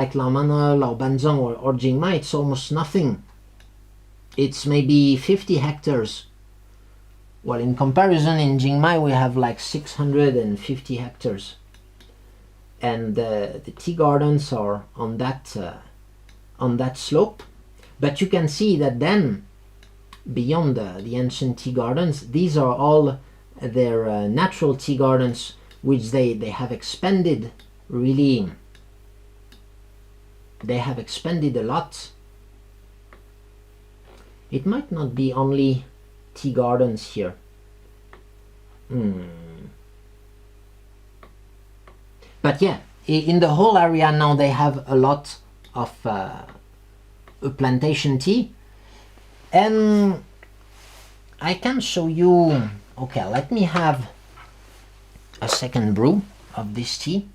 like Laomana, Laobanzong or Jingmai, it's almost nothing. It's maybe 50 hectares. Well, in comparison, in Jingmai we have like 650 hectares. And the tea gardens are on that slope. But you can see that then, beyond the ancient tea gardens, these are all their natural tea gardens, which they have expanded really. They have expanded a lot. It might not be only tea gardens here. But yeah, in the whole area now they have a lot of plantation tea. And I can show you, okay, let me have a second brew of this tea,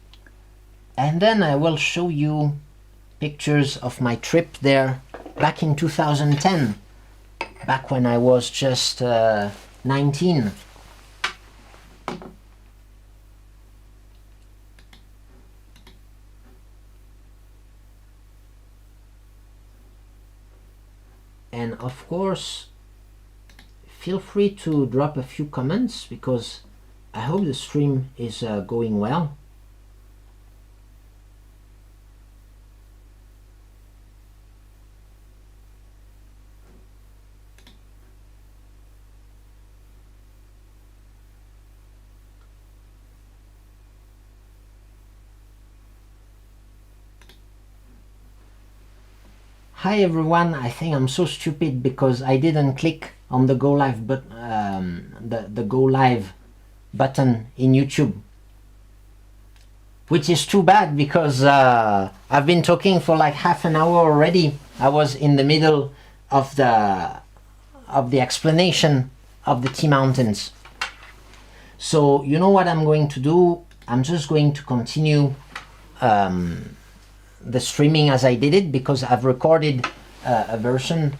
and then I will show you pictures of my trip there back in 2010, back when I was just 19. And of course, feel free to drop a few comments, because I hope the stream is going well. Hi everyone, I think I'm so stupid because I didn't click on the go live the go live button in YouTube, which is too bad, because I've been talking for like half an hour already. I was in the middle of the explanation of the tea mountains. So you know what I'm going to do? I'm just going to continue the streaming as I did it, because I've recorded a version,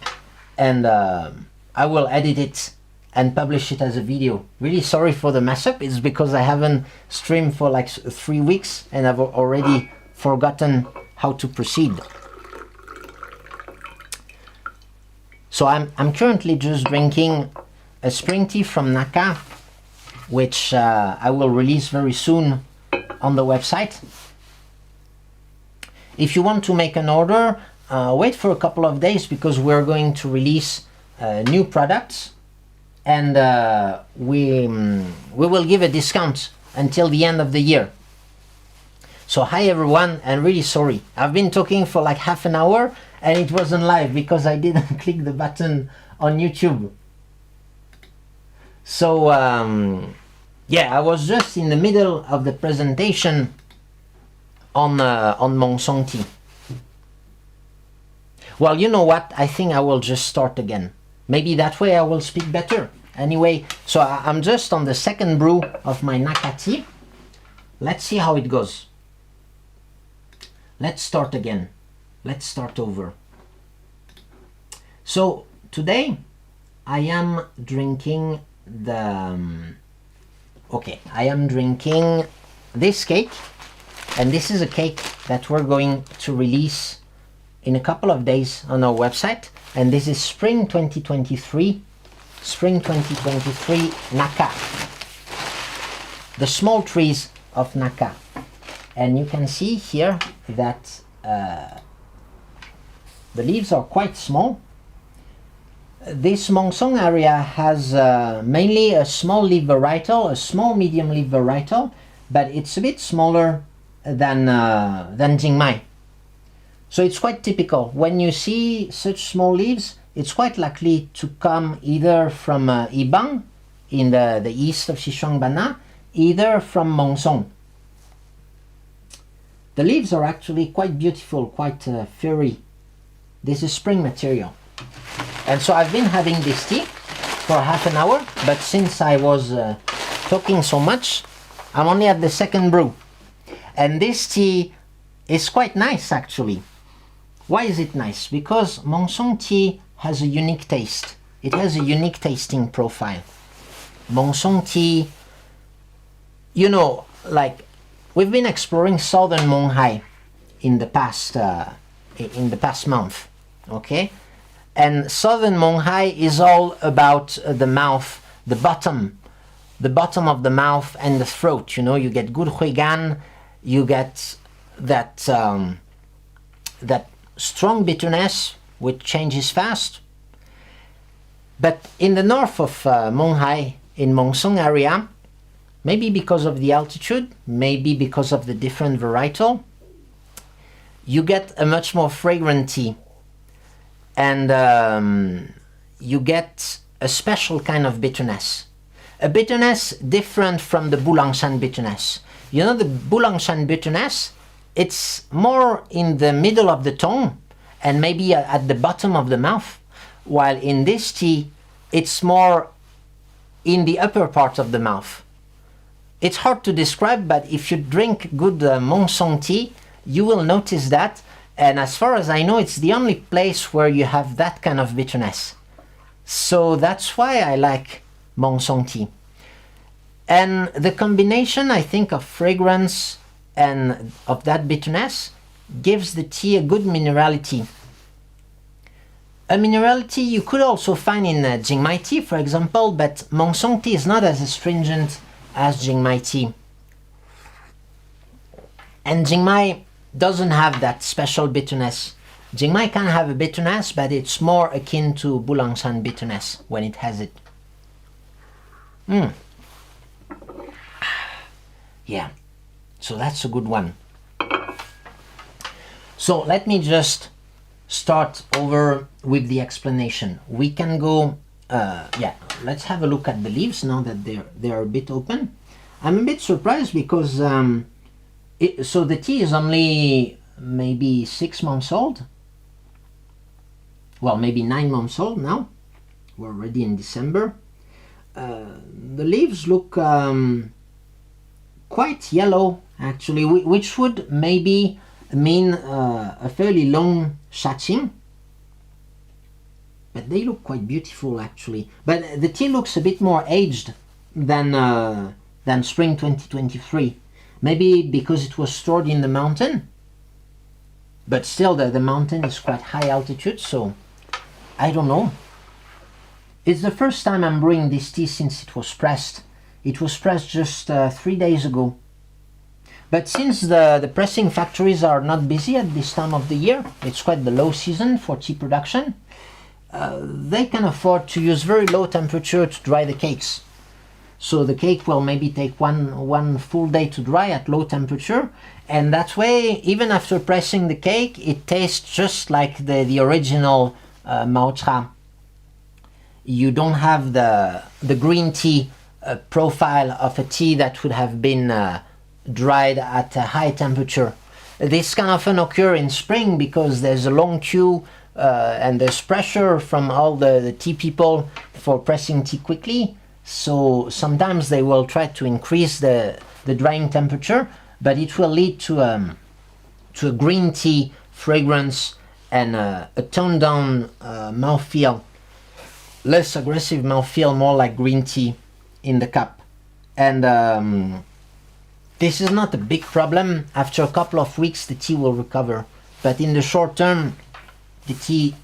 and I will edit it and publish it as a video. Really sorry for the mess up. It's because I haven't streamed for like 3 weeks and I've already forgotten how to proceed. So I'm currently just drinking a spring tea from Naka, which I will release very soon on the website. If you want to make an order, wait for a couple of days, because we're going to release new products, and we will give a discount until the end of the year. So hi everyone, and really sorry. I've been talking for like half an hour and it wasn't live because I didn't click the button on YouTube. So yeah, I was just in the middle of the presentation on Mengsong tea. Well, you know what? I think I will just start again. Maybe that way I will speak better. Anyway, so I'm just on the second brew of my Naka tea. Let's see how it goes. Let's start again. Let's start over. So today I am drinking the I am drinking this cake, and this is a cake that we're going to release in a couple of days on our website, and this is Spring 2023 Naka, the small trees of Naka. And you can see here that the leaves are quite small. This Mengsong area has mainly a small leaf varietal, a small medium leaf varietal, but it's a bit smaller than Jingmai. So it's quite typical. When you see such small leaves, it's quite likely to come either from Ibang in the east of Xishuangbanna, either from Mengsong. The leaves are actually quite beautiful, quite furry. This is spring material. And so I've been having this tea for half an hour, but since I was talking so much, I'm only at the second brew. And this tea is quite nice actually. Why is it nice? Because Mengsong tea has a unique taste. It has a unique tasting profile. Mengsong tea, you know, like we've been exploring Southern Menghai, in the past month. Okay, and Southern Menghai is all about the mouth, the bottom of the mouth and the throat. You know, you get good huigan, you get that that strong bitterness which changes fast. But in the north of Menghai, in Mengsong area, maybe because of the altitude, maybe because of the different varietal, you get a much more fragrant tea, and you get a special kind of bitterness. A bitterness different from the Bulangshan bitterness. You know, the Bulangshan bitterness, it's more in the middle of the tongue and maybe at the bottom of the mouth, while in this tea, it's more in the upper part of the mouth. It's hard to describe, but if you drink good Mengsong tea, you will notice that. And as far as I know, it's the only place where you have that kind of bitterness. So that's why I like Mengsong tea. And the combination, I think, of fragrance and of that bitterness gives the tea a good minerality. A minerality you could also find in Jingmai tea, for example, but Mengsong tea is not as astringent as Jingmai tea. And Jingmai doesn't have that special bitterness. Jingmai can have a bitterness, but it's more akin to Bulangshan bitterness when it has it. Yeah, so that's a good one. So let me just start over with the explanation. We can go, let's have a look at the leaves now that they're a bit open. I'm a bit surprised because so the tea is only maybe 6 months old. Well, maybe 9 months old now. We're already in December. The leaves look quite yellow, actually, which would maybe mean a fairly long shaching. But they look quite beautiful, actually. But the tea looks a bit more aged than spring 2023. Maybe because it was stored in the mountain. But still, the mountain is quite high altitude, so I don't know. It's the first time I'm brewing this tea since it was pressed. It was pressed just 3 days ago. But since the pressing factories are not busy at this time of the year, it's quite the low season for tea production, they can afford to use very low temperature to dry the cakes. So the cake will maybe take one full day to dry at low temperature, and that way, even after pressing the cake, it tastes just like the original Maocha. You don't have the green tea profile of a tea that would have been dried at a high temperature. This can often occur in spring because there's a long queue and there's pressure from all the tea people for pressing tea quickly. So sometimes they will try to increase the drying temperature, but it will lead to a green tea fragrance and a toned down mouthfeel, less aggressive mouthfeel, more like green tea in the cup. And this is not a big problem. After a couple of weeks, the tea will recover. But in the short term, the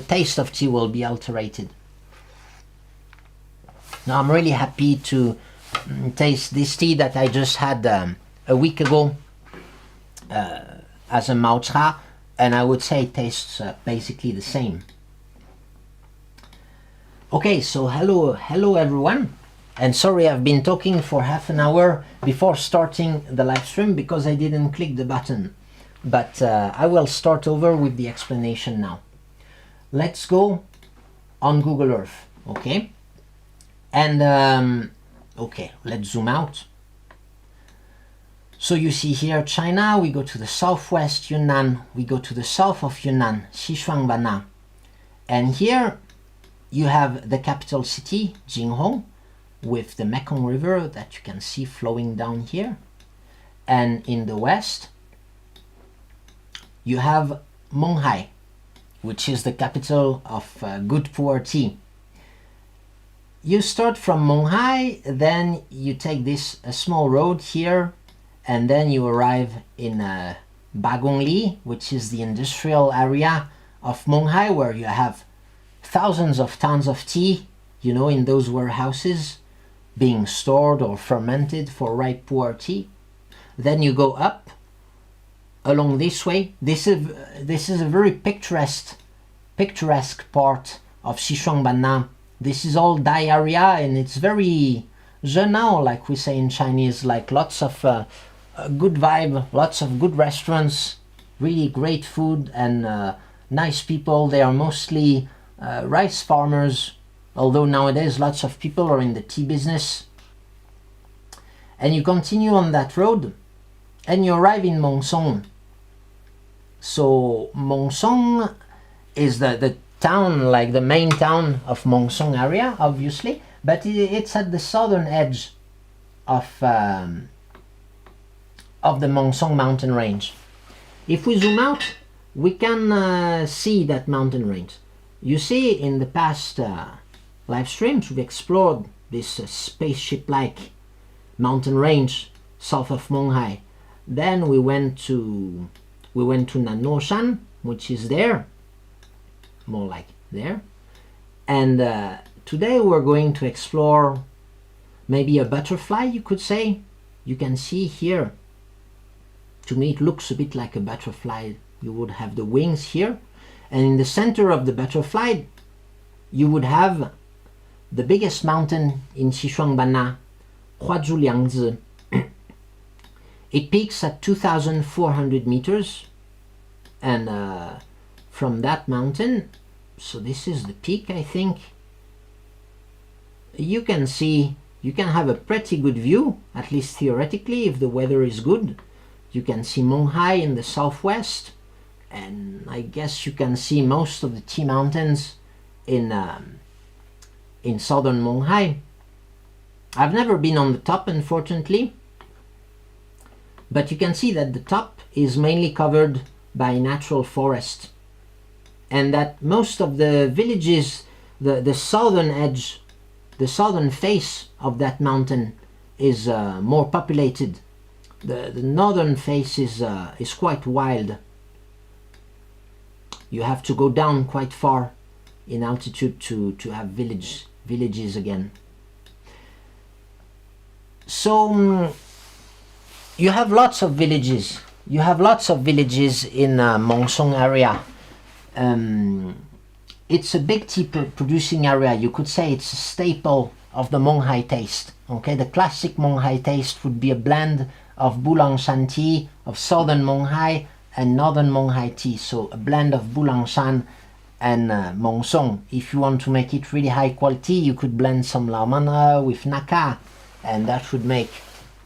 taste of tea will be alterated. Now I'm really happy to taste this tea that I just had a week ago as a Maocha, and I would say it tastes basically the same. Okay, so hello everyone, and sorry I've been talking for half an hour before starting the live stream because I didn't click the button, but I will start over with the explanation now. Let's go on Google Earth, okay? And okay, let's zoom out. So you see here China, we go to the southwest Yunnan, we go to the south of Yunnan, Xishuangbanna. And here you have the capital city, Jinghong, with the Mekong River that you can see flowing down here. And in the west, you have Menghai, which is the capital of good Puerh tea. You start from Menghai, then you take a small road here, and then you arrive in Bagongli, which is the industrial area of Menghai, where you have thousands of tons of tea, you know, in those warehouses being stored or fermented for ripe Puerh tea. Then you go up along this way. This is a very picturesque part of Xishuangbanna. This is all Dai area, and it's very zhenao, like we say in Chinese, like lots of good vibe, lots of good restaurants, really great food, and nice people. They are mostly rice farmers, although nowadays lots of people are in the tea business. And you continue on that road and you arrive in Mengsong. So Mengsong is the town, like the main town of Mengsong area, obviously, but it's at the southern edge of the Mengsong mountain range. If we zoom out, we can see that mountain range. You see, in the past live streams, we explored this spaceship-like mountain range south of Menghai. Then we went to Nanoshan, which is there, more like there. And today we're going to explore maybe a butterfly, you could say. You can see here, to me it looks a bit like a butterfly. You would have the wings here, and in the center of the butterfly you would have the biggest mountain in Xishuangbanna, Huazhuliangzi. It peaks at 2,400 meters, and from that mountain, so this is the peak, I think, you can have a pretty good view, at least theoretically, if the weather is good. You can see Menghai in the southwest, and I guess you can see most of the tea mountains in southern Menghai. I've never been on the top, unfortunately, but you can see that the top is mainly covered by natural forest, and that most of the villages, the southern edge, the southern face of that mountain is more populated. The northern face is quite wild. You have to go down quite far in altitude to have villages again. So you have lots of villages. You have lots of villages in Mengsong area. It's a big tea producing area. You could say it's a staple of the Menghai taste. Okay, the classic Menghai taste would be a blend of Bulangshan tea, of southern Menghai and northern Menghai tea. So a blend of Bulangshan and Mengsong. If you want to make it really high quality, you could blend some Laomana with Naka, and that would make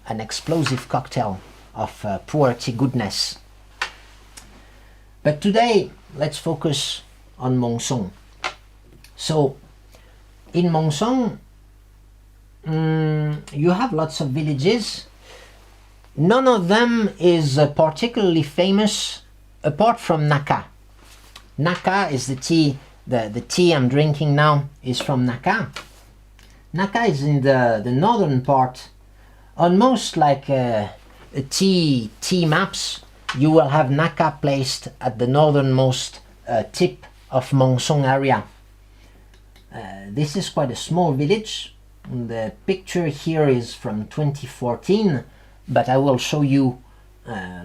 an explosive cocktail of Puerh tea goodness. But today, let's focus on Mengsong. So, in Mengsong, you have lots of villages. None of them is particularly famous, apart from Naka. Naka is the tea, the tea I'm drinking now is from Naka. Naka is in the northern part. On most like tea maps, you will have Naka placed at the northernmost tip of Mengsong area. This is quite a small village. The picture here is from 2014, but I will show you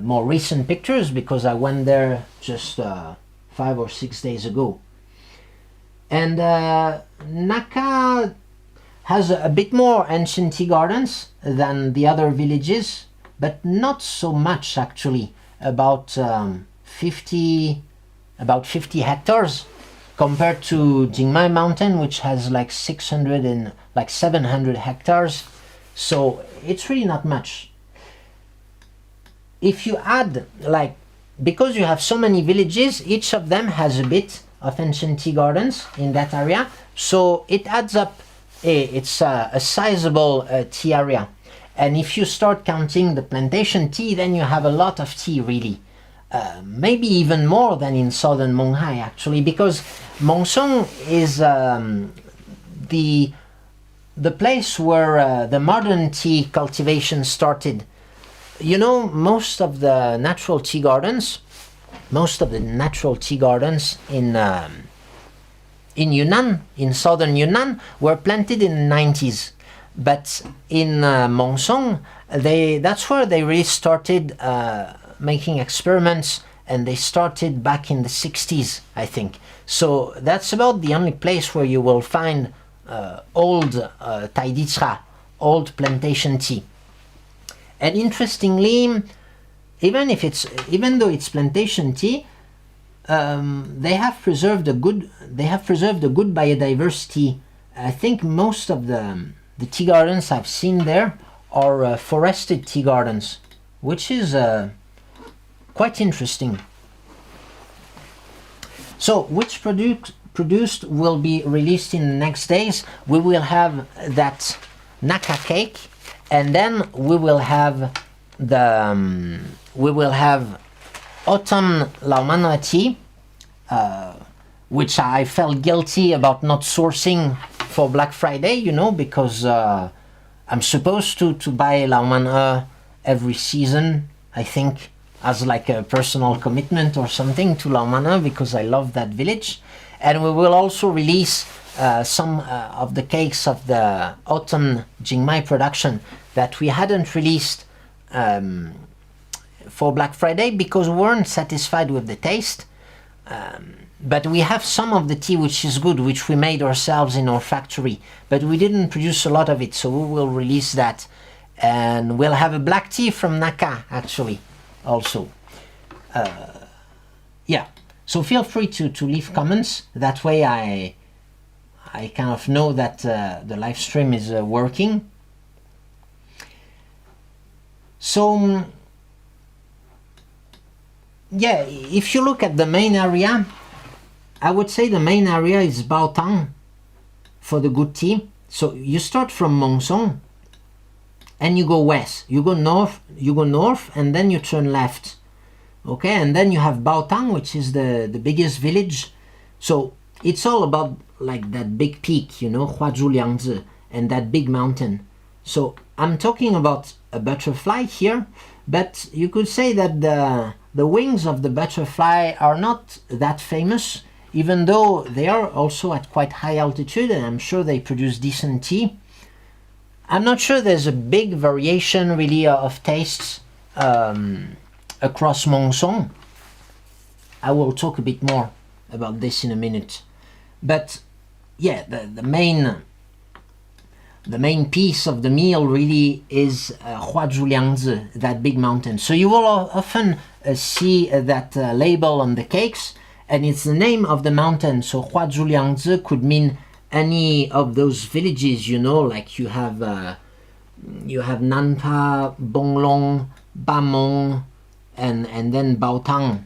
more recent pictures because I went there just 5 or 6 days ago. And Naka has a bit more ancient tea gardens than the other villages, but not so much actually, about 50 hectares compared to Jingmai mountain, which has like 600 and like 700 hectares. So it's really not much. If you add, like, because you have so many villages, each of them has a bit of ancient tea gardens in that area, so it adds up. It's a sizable tea area. And if you start counting the plantation tea, then you have a lot of tea, really. Maybe even more than in southern Menghai, actually, because Mengsong is the place where the modern tea cultivation started. you know, most of the natural tea gardens in Yunnan, in southern Yunnan, were planted in the 90s. But in Mengsong, that's where they really started making experiments, and they started back in the 60s, I think. So that's about the only place where you will find old taiditra, old plantation tea. And interestingly, even though it's plantation tea, they have preserved a good biodiversity. I think most of the tea gardens I've seen there are forested tea gardens, which is quite interesting. So, which produced will be released in the next days? We will have that Naka cake, and then we will have autumn Laumana tea, which I felt guilty about not sourcing for Black Friday, you know, because I'm supposed to buy Laumana every season, I think, as like a personal commitment or something to Laumana, because I love that village. And we will also release some of the cakes of the autumn Jingmai production that we hadn't released for Black Friday because we weren't satisfied with the taste. But we have some of the tea which is good, which we made ourselves in our factory, but we didn't produce a lot of it, so we will release that. And we'll have a black tea from Naka, actually, also. Yeah, so feel free to leave comments. That way I kind of know that the live stream is working. So, yeah, if you look at the main area, I would say the main area is Baotang for the good tea. So you start from Mengsong and you go west, you go north, and then you turn left. Okay, and then you have Baotang, which is the biggest village. So it's all about like that big peak, you know, Huazhuliangzi, and that big mountain. So I'm talking about a butterfly here, but you could say that the wings of the butterfly are not that famous, even though they are also at quite high altitude, and I'm sure they produce decent tea. I'm not sure there's a big variation really of tastes across Mengsong. I will talk a bit more about this in a minute. But yeah, the main piece of the meal really is Huazhuliangzi, that big mountain. So you will often see that label on the cakes, and it's the name of the mountain. So Huazhuliangzi could mean any of those villages, you know, like you have Nanpa, Bonglong, Bamong, and then Baotang.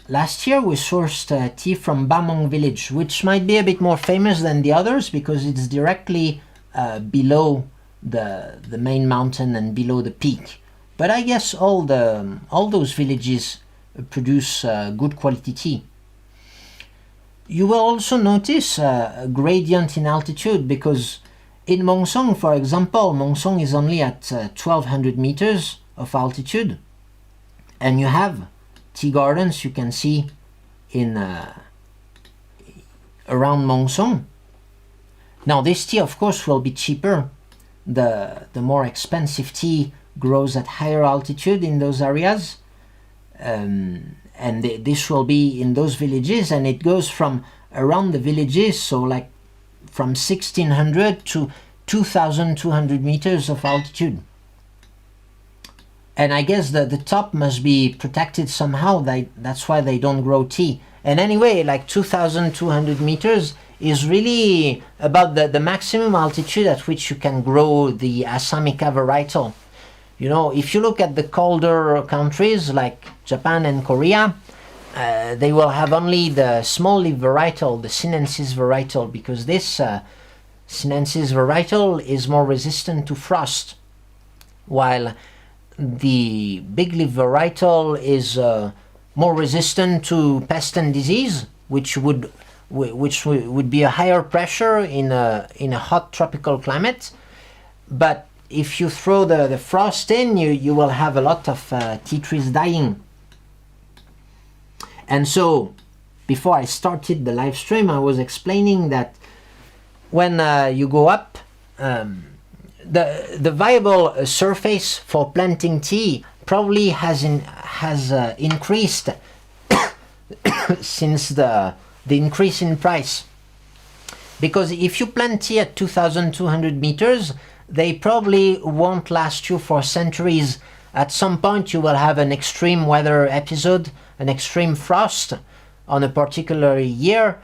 Last year we sourced tea from Bamong village, which might be a bit more famous than the others because it's directly below the main mountain and below the peak. But I guess all those villages produce good quality tea. You will also notice a gradient in altitude because in Mengsong, for example, Mengsong is only at 1200 meters of altitude, and you have tea gardens you can see in around Mengsong. Now this tea of course will be cheaper. The more expensive tea grows at higher altitude in those areas, and this will be in those villages, and it goes from around the villages, so like from 1600 to 2200 meters of altitude. And I guess the top must be protected somehow. That's why they don't grow tea. And anyway, like 2,200 meters is really about the maximum altitude at which you can grow the Assamica varietal. You know, if you look at the colder countries like Japan and Korea, they will have only the small leaf varietal, the sinensis varietal, because this sinensis varietal is more resistant to frost, while the big leaf varietal is more resistant to pest and disease, which would be a higher pressure in a hot tropical climate. But if you throw the frost in, you will have a lot of tea trees dying. And so, before I started the live stream, I was explaining that when you go up, the viable surface for planting tea probably has increased since the increase in price. Because if you plant tea at 2,200 meters, they probably won't last you for centuries. At some point you will have an extreme weather episode, an extreme frost on a particular year,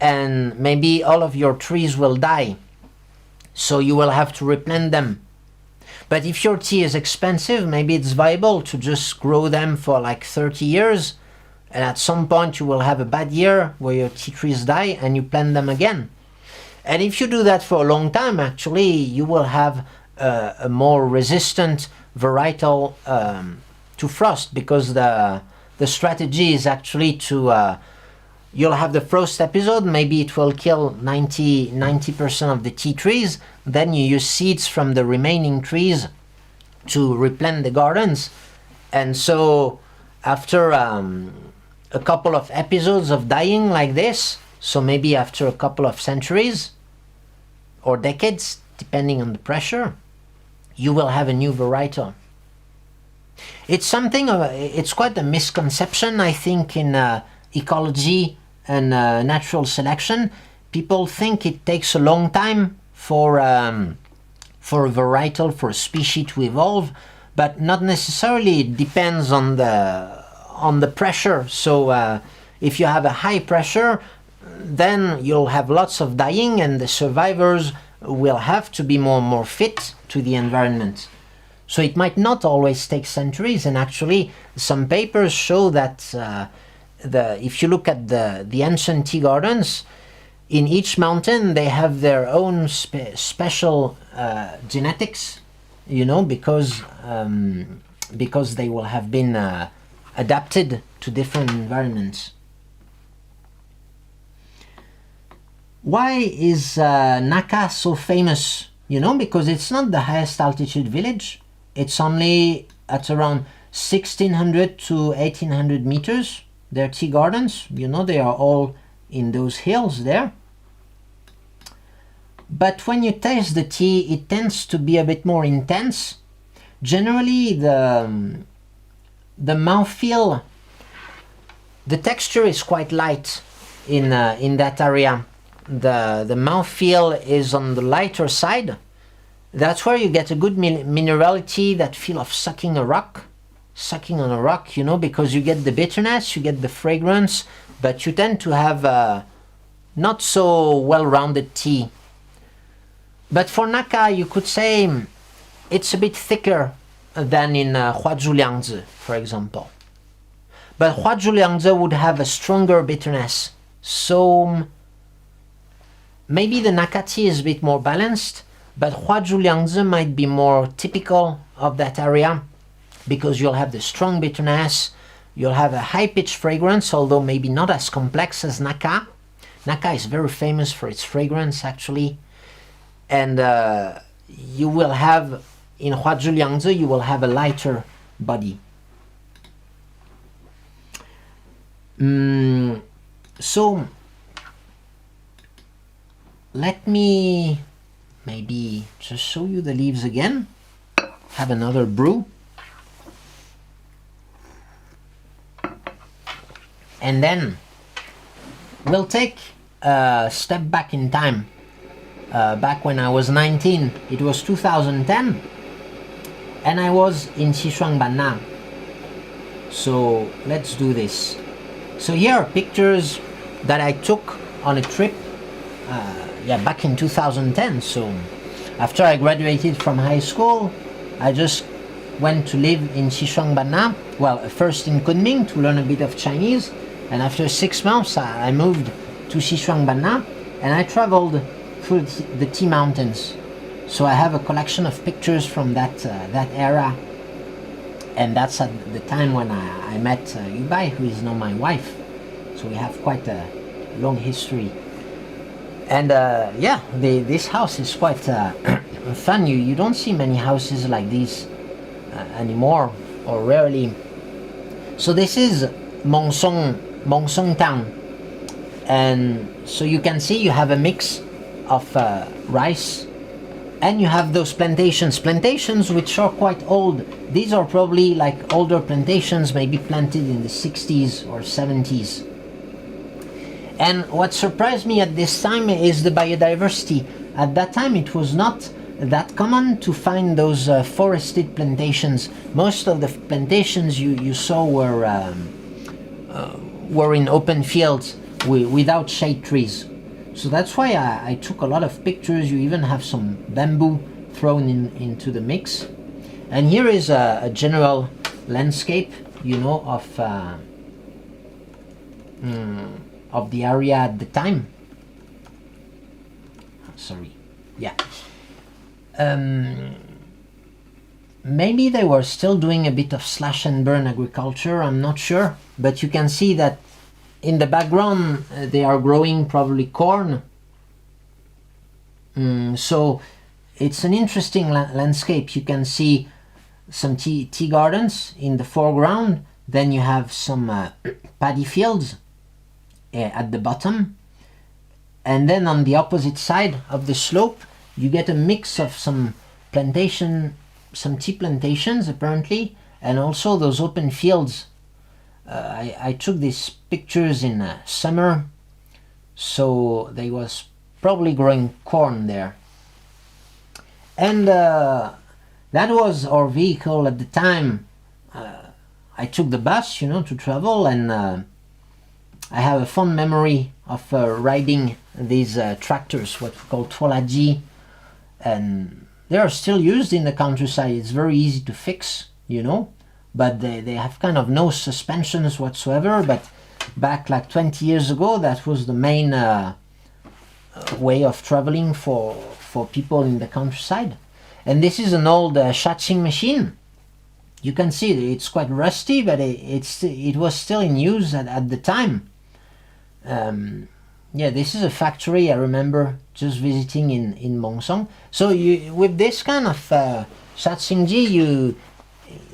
and maybe all of your trees will die. So you will have to replant them. But if your tea is expensive, maybe it's viable to just grow them for like 30 years, and at some point you will have a bad year where your tea trees die and you plant them again. And if you do that for a long time, actually you will have a more resistant varietal to frost, because the strategy is actually to you'll have the frost episode, maybe it will kill 90% of the tea trees, then you use seeds from the remaining trees to replant the gardens. And so after a couple of episodes of dying like this, so maybe after a couple of centuries or decades, depending on the pressure, you will have a new varietal. It's something of it's quite a misconception, I think, in ecology and natural selection. People think it takes a long time for a varietal, for a species to evolve, but not necessarily. It depends on the pressure. So if you have a high pressure, then you'll have lots of dying, and the survivors will have to be more fit to the environment. So it might not always take centuries, and actually some papers show that if you look at the ancient tea gardens, in each mountain they have their own special genetics, you know, because they will have been adapted to different environments. Why is Naka so famous? You know, because it's not the highest altitude village. It's only at around 1,600 to 1,800 meters. Their tea gardens, you know, they are all in those hills there. But when you taste the tea, it tends to be a bit more intense. Generally, the mouthfeel, the texture is quite light in that area. The mouthfeel is on the lighter side. That's where you get a good minerality, that feel of sucking on a rock, you know, because you get the bitterness, you get the fragrance, but you tend to have not so well-rounded tea. But for Naka, you could say it's a bit thicker than in Huazhuliangzi, for example. But Huazhuliangzi would have a stronger bitterness. So maybe the Naka tea is a bit more balanced, but Huazhuliangzi might be more typical of that area, because you'll have the strong bitterness, you'll have a high-pitched fragrance, although maybe not as complex as Naka. Naka is very famous for its fragrance, actually. And you will have, in Huazhuliangzi, you will have a lighter body. So, let me maybe just show you the leaves again. Have another brew. And then we'll take a step back in time. Back when I was 19, it was 2010, and I was in Xishuangbanna. So let's do this. So here are pictures that I took on a trip back in 2010. So after I graduated from high school, I just went to live in Xishuangbanna. Well, first in Kunming to learn a bit of Chinese, and after 6 months I moved to Xishuangbanna, and I traveled through the tea mountains. So I have a collection of pictures from that era, and that's at the time when I met Yubai, who is now my wife. So we have quite a long history. And this house is quite fun. You don't see many houses like these anymore, or rarely. So this is Mengsong town, and so you can see you have a mix of rice, and you have those plantations which are quite old. These are probably like older plantations, maybe planted in the 60s or 70s. And what surprised me at this time is the biodiversity. At that time it was not that common to find those forested plantations. Most of the plantations you saw were in open fields without shade trees. So that's why I took a lot of pictures. You even have some bamboo thrown into the mix. And here is a general landscape, you know, of the area at the time. Sorry, yeah. Maybe they were still doing a bit of slash and burn agriculture, I'm not sure, but you can see that in the background they are growing probably corn. So it's an interesting landscape. You can see some tea gardens in the foreground, then you have some paddy fields at the bottom, and then on the opposite side of the slope you get a mix of some tea plantations apparently, and also those open fields. I took these pictures in summer, so they was probably growing corn there. And that was our vehicle at the time. I took the bus, you know, to travel, and I have a fond memory of riding these tractors, what we call Twalaji, and they are still used in the countryside. It's very easy to fix, you know, but they have kind of no suspensions whatsoever. But back like 20 years ago, that was the main way of traveling for people in the countryside. And this is an old shaching machine. You can see it's quite rusty, but it was still in use at the time. Yeah, this is a factory I remember just visiting in Mengsong. So with this kind of shachingji,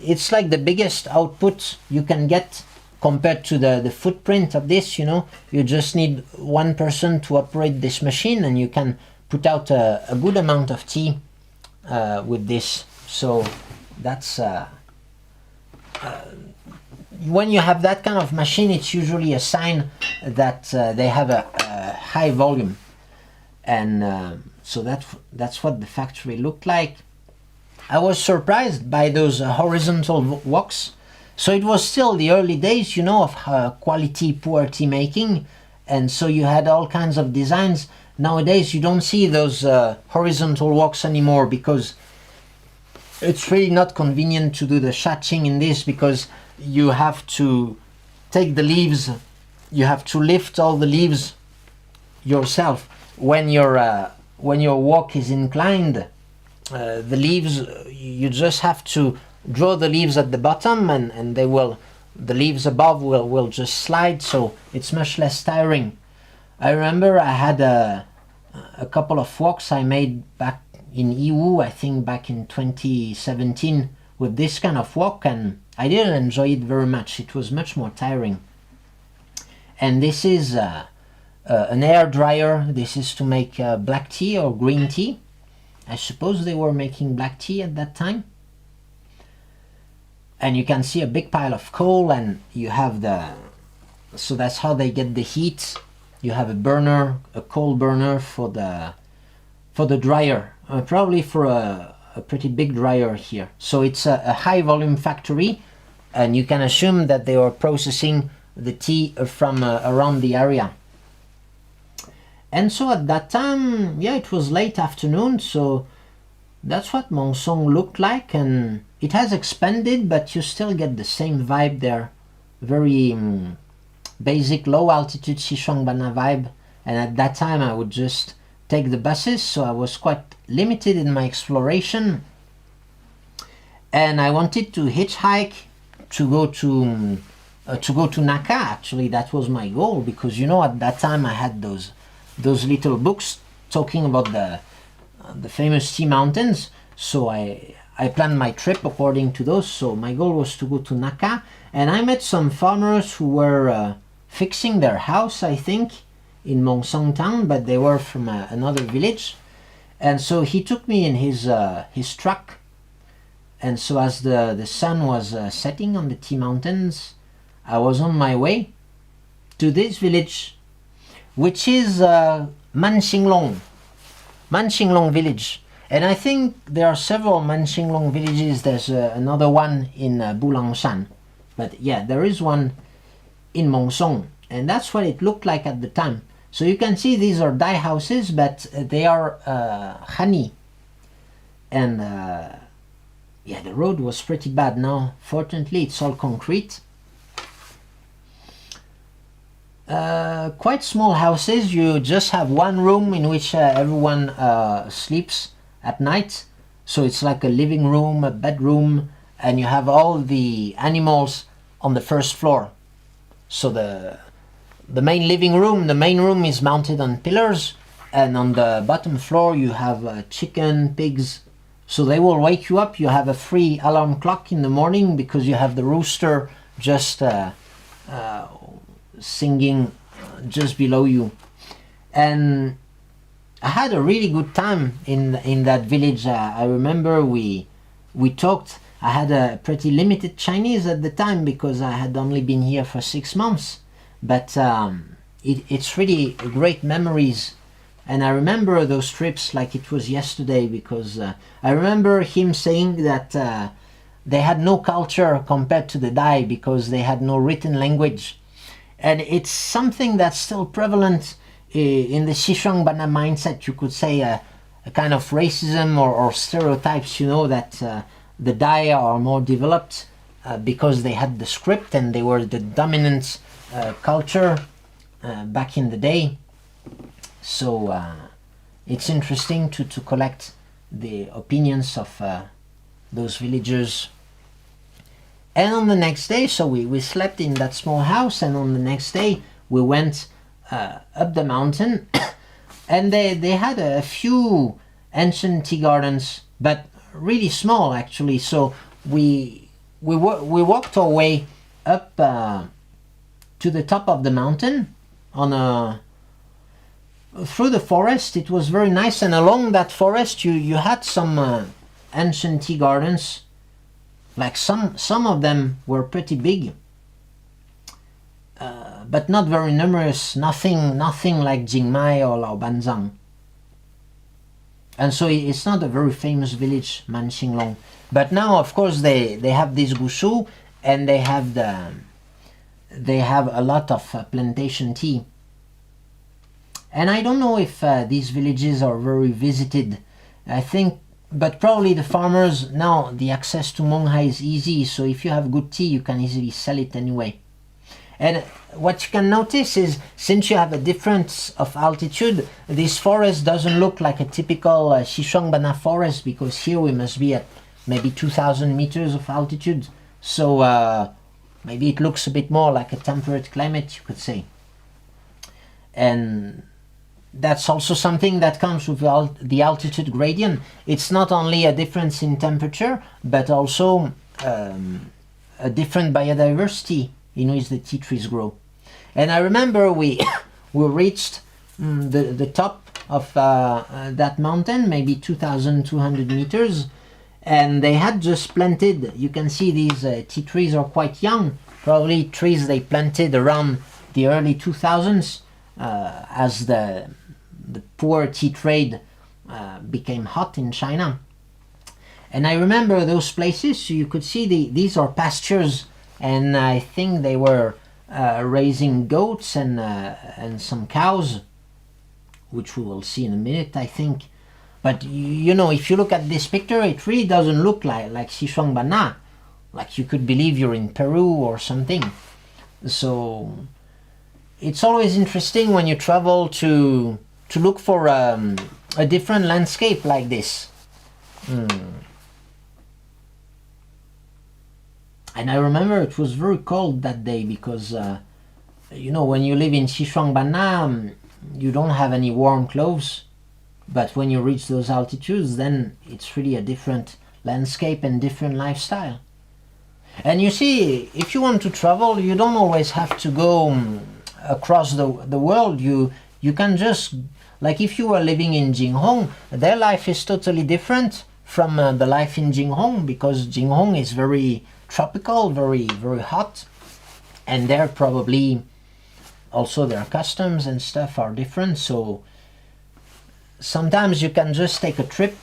it's like the biggest output you can get compared to the footprint of this, you know. You just need one person to operate this machine, and you can put out a good amount of tea with this. So that's when you have that kind of machine, it's usually a sign that they have a high volume. And so that's what the factory looked like. I was surprised by those horizontal walks. So it was still the early days, you know, of quality Puerh tea making, and so you had all kinds of designs. Nowadays you don't see those horizontal walks anymore, because it's really not convenient to do the shaching in this, because you have to take the leaves, you have to lift all the leaves yourself. When your walk is inclined, the leaves, you just have to draw the leaves at the bottom, and the leaves above will just slide, so it's much less tiring. I remember I had a couple of walks I made back in Yiwu, I think back in 2017, with this kind of walk, and I didn't enjoy it very much. It was much more tiring. And this is an air dryer. This is to make black tea or green tea. I suppose they were making black tea at that time. And you can see a big pile of coal, and you have so that's how they get the heat. You have a burner, a coal burner for the dryer, probably for a pretty big dryer here. So it's a high volume factory, and you can assume that they are processing the tea from around the area. And so at that time, yeah, it was late afternoon, so that's what Mengsong looked like, and it has expanded, but you still get the same vibe there. Very basic low altitude Xishuangbanna vibe. And at that time I would just take the buses, so I was quite limited in my exploration. And I wanted to hitchhike to go to Naka. Actually, that was my goal, because, you know, at that time I had those little books talking about the famous tea mountains. So I planned my trip according to those. So my goal was to go to Naka, and I met some farmers who were fixing their house, I think, in Mengsong town, but they were from another village. And so he took me in his truck. And so as the sun was setting on the tea mountains, I was on my way to this village, which is Manxinglong village. And I think there are several Manxinglong villages. There's another one in Bulangshan. But yeah, there is one in Mengsong. And that's what it looked like at the time. So you can see these are dye houses, but they are honey. And yeah, the road was pretty bad. Now, fortunately, it's all concrete. Quite small houses. You just have one room in which everyone sleeps at night. So it's like a living room, a bedroom, and you have all the animals on the first floor. So the main living room, the main room is mounted on pillars, and on the bottom floor you have chicken, pigs. So they will wake you up. You have a free alarm clock in the morning because you have the rooster just singing just below you. And I had a really good time in that village. I remember we talked. I had a pretty limited Chinese at the time because I had only been here for 6 months. But it's really great memories. And I remember those trips like it was yesterday, because I remember him saying that they had no culture compared to the Dai because they had no written language. And it's something that's still prevalent in the Xishuangbanna mindset, you could say, a kind of racism or stereotypes, you know, that the Dai are more developed because they had the script and they were the dominant culture back in the day. So it's interesting to collect the opinions of those villagers. And on the next day, so we slept in that small house, and on the next day we went up the mountain and they had a few ancient tea gardens, but really small actually. So we walked our way up to the top of the mountain on through the forest. It was very nice, and along that forest you had some ancient tea gardens. Like some of them were pretty big, but not very numerous. Nothing like Jingmai or Laobanzang. And so it's not a very famous village, Manxinglong. But now, of course, they have this Gushu, and they have a lot of plantation tea. And I don't know if these villages are very visited. I think, but probably the farmers, now the access to Menghai is easy, so if you have good tea you can easily sell it anyway. And what you can notice is, since you have a difference of altitude, this forest doesn't look like a typical Xishuangbanna forest, because here we must be at maybe 2000 meters of altitude. So maybe it looks a bit more like a temperate climate, you could say. And that's also something that comes with the altitude gradient. It's not only a difference in temperature, but also a different biodiversity in which the tea trees grow. And I remember we reached the top of that mountain, maybe 2,200 meters, and they had just planted, you can see these tea trees are quite young, probably trees they planted around the early 2000s as the Puerh tea trade became hot in China. And I remember those places, so you could see these are pastures, and I think they were raising goats and some cows, which we will see in a minute, I think. But you know, if you look at this picture, it really doesn't look like Xishuangbanna, like you could believe you're in Peru or something. So it's always interesting when you travel to look for a different landscape like this. And I remember it was very cold that day because you know, when you live in Xishuangbanna, you don't have any warm clothes. But when you reach those altitudes, then it's really a different landscape and different lifestyle. And you see, if you want to travel, you don't always have to go across the world. You can just, like if you were living in Jinghong, their life is totally different from the life in Jinghong, because Jinghong is very tropical, very hot, and there probably also their customs and stuff are different. So sometimes you can just take a trip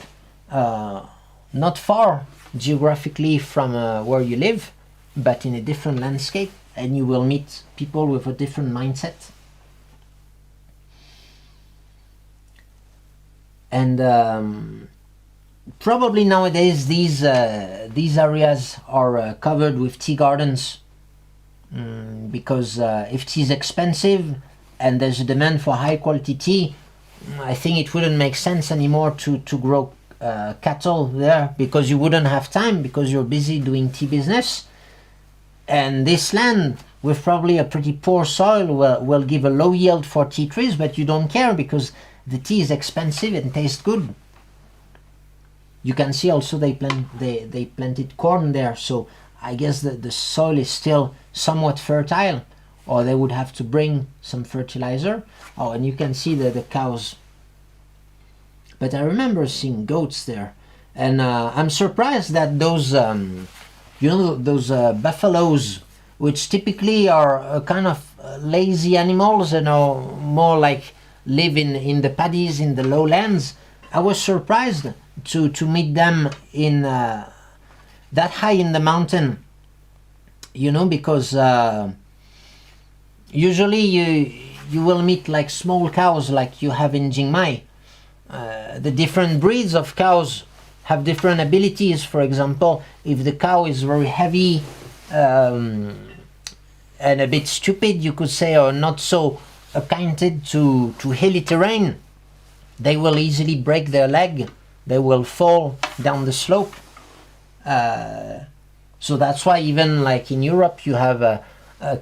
not far geographically from where you live, but in a different landscape, and you will meet people with a different mindset. And probably nowadays these areas are covered with tea gardens, because if tea is expensive and there's a demand for high quality tea, I think it wouldn't make sense anymore to grow cattle there, because you wouldn't have time, because you're busy doing tea business. And this land with probably a pretty poor soil will give a low yield for tea trees, but you don't care because the tea is expensive and tastes good. You can see also they planted corn there, so I guess the soil is still somewhat fertile, or they would have to bring some fertilizer. Oh, and you can see the cows. But I remember seeing goats there, and I'm surprised that those buffaloes, which typically are kind of lazy animals, more like live in the paddies in the lowlands. I was surprised to meet them in that high in the mountain, because usually you will meet like small cows like you have in Jingmai. The different breeds of cows have different abilities. For example, if the cow is very heavy and a bit stupid, you could say, or not so acquainted to hilly terrain, they will easily break their leg. They will fall down the slope. So that's why even like in Europe you have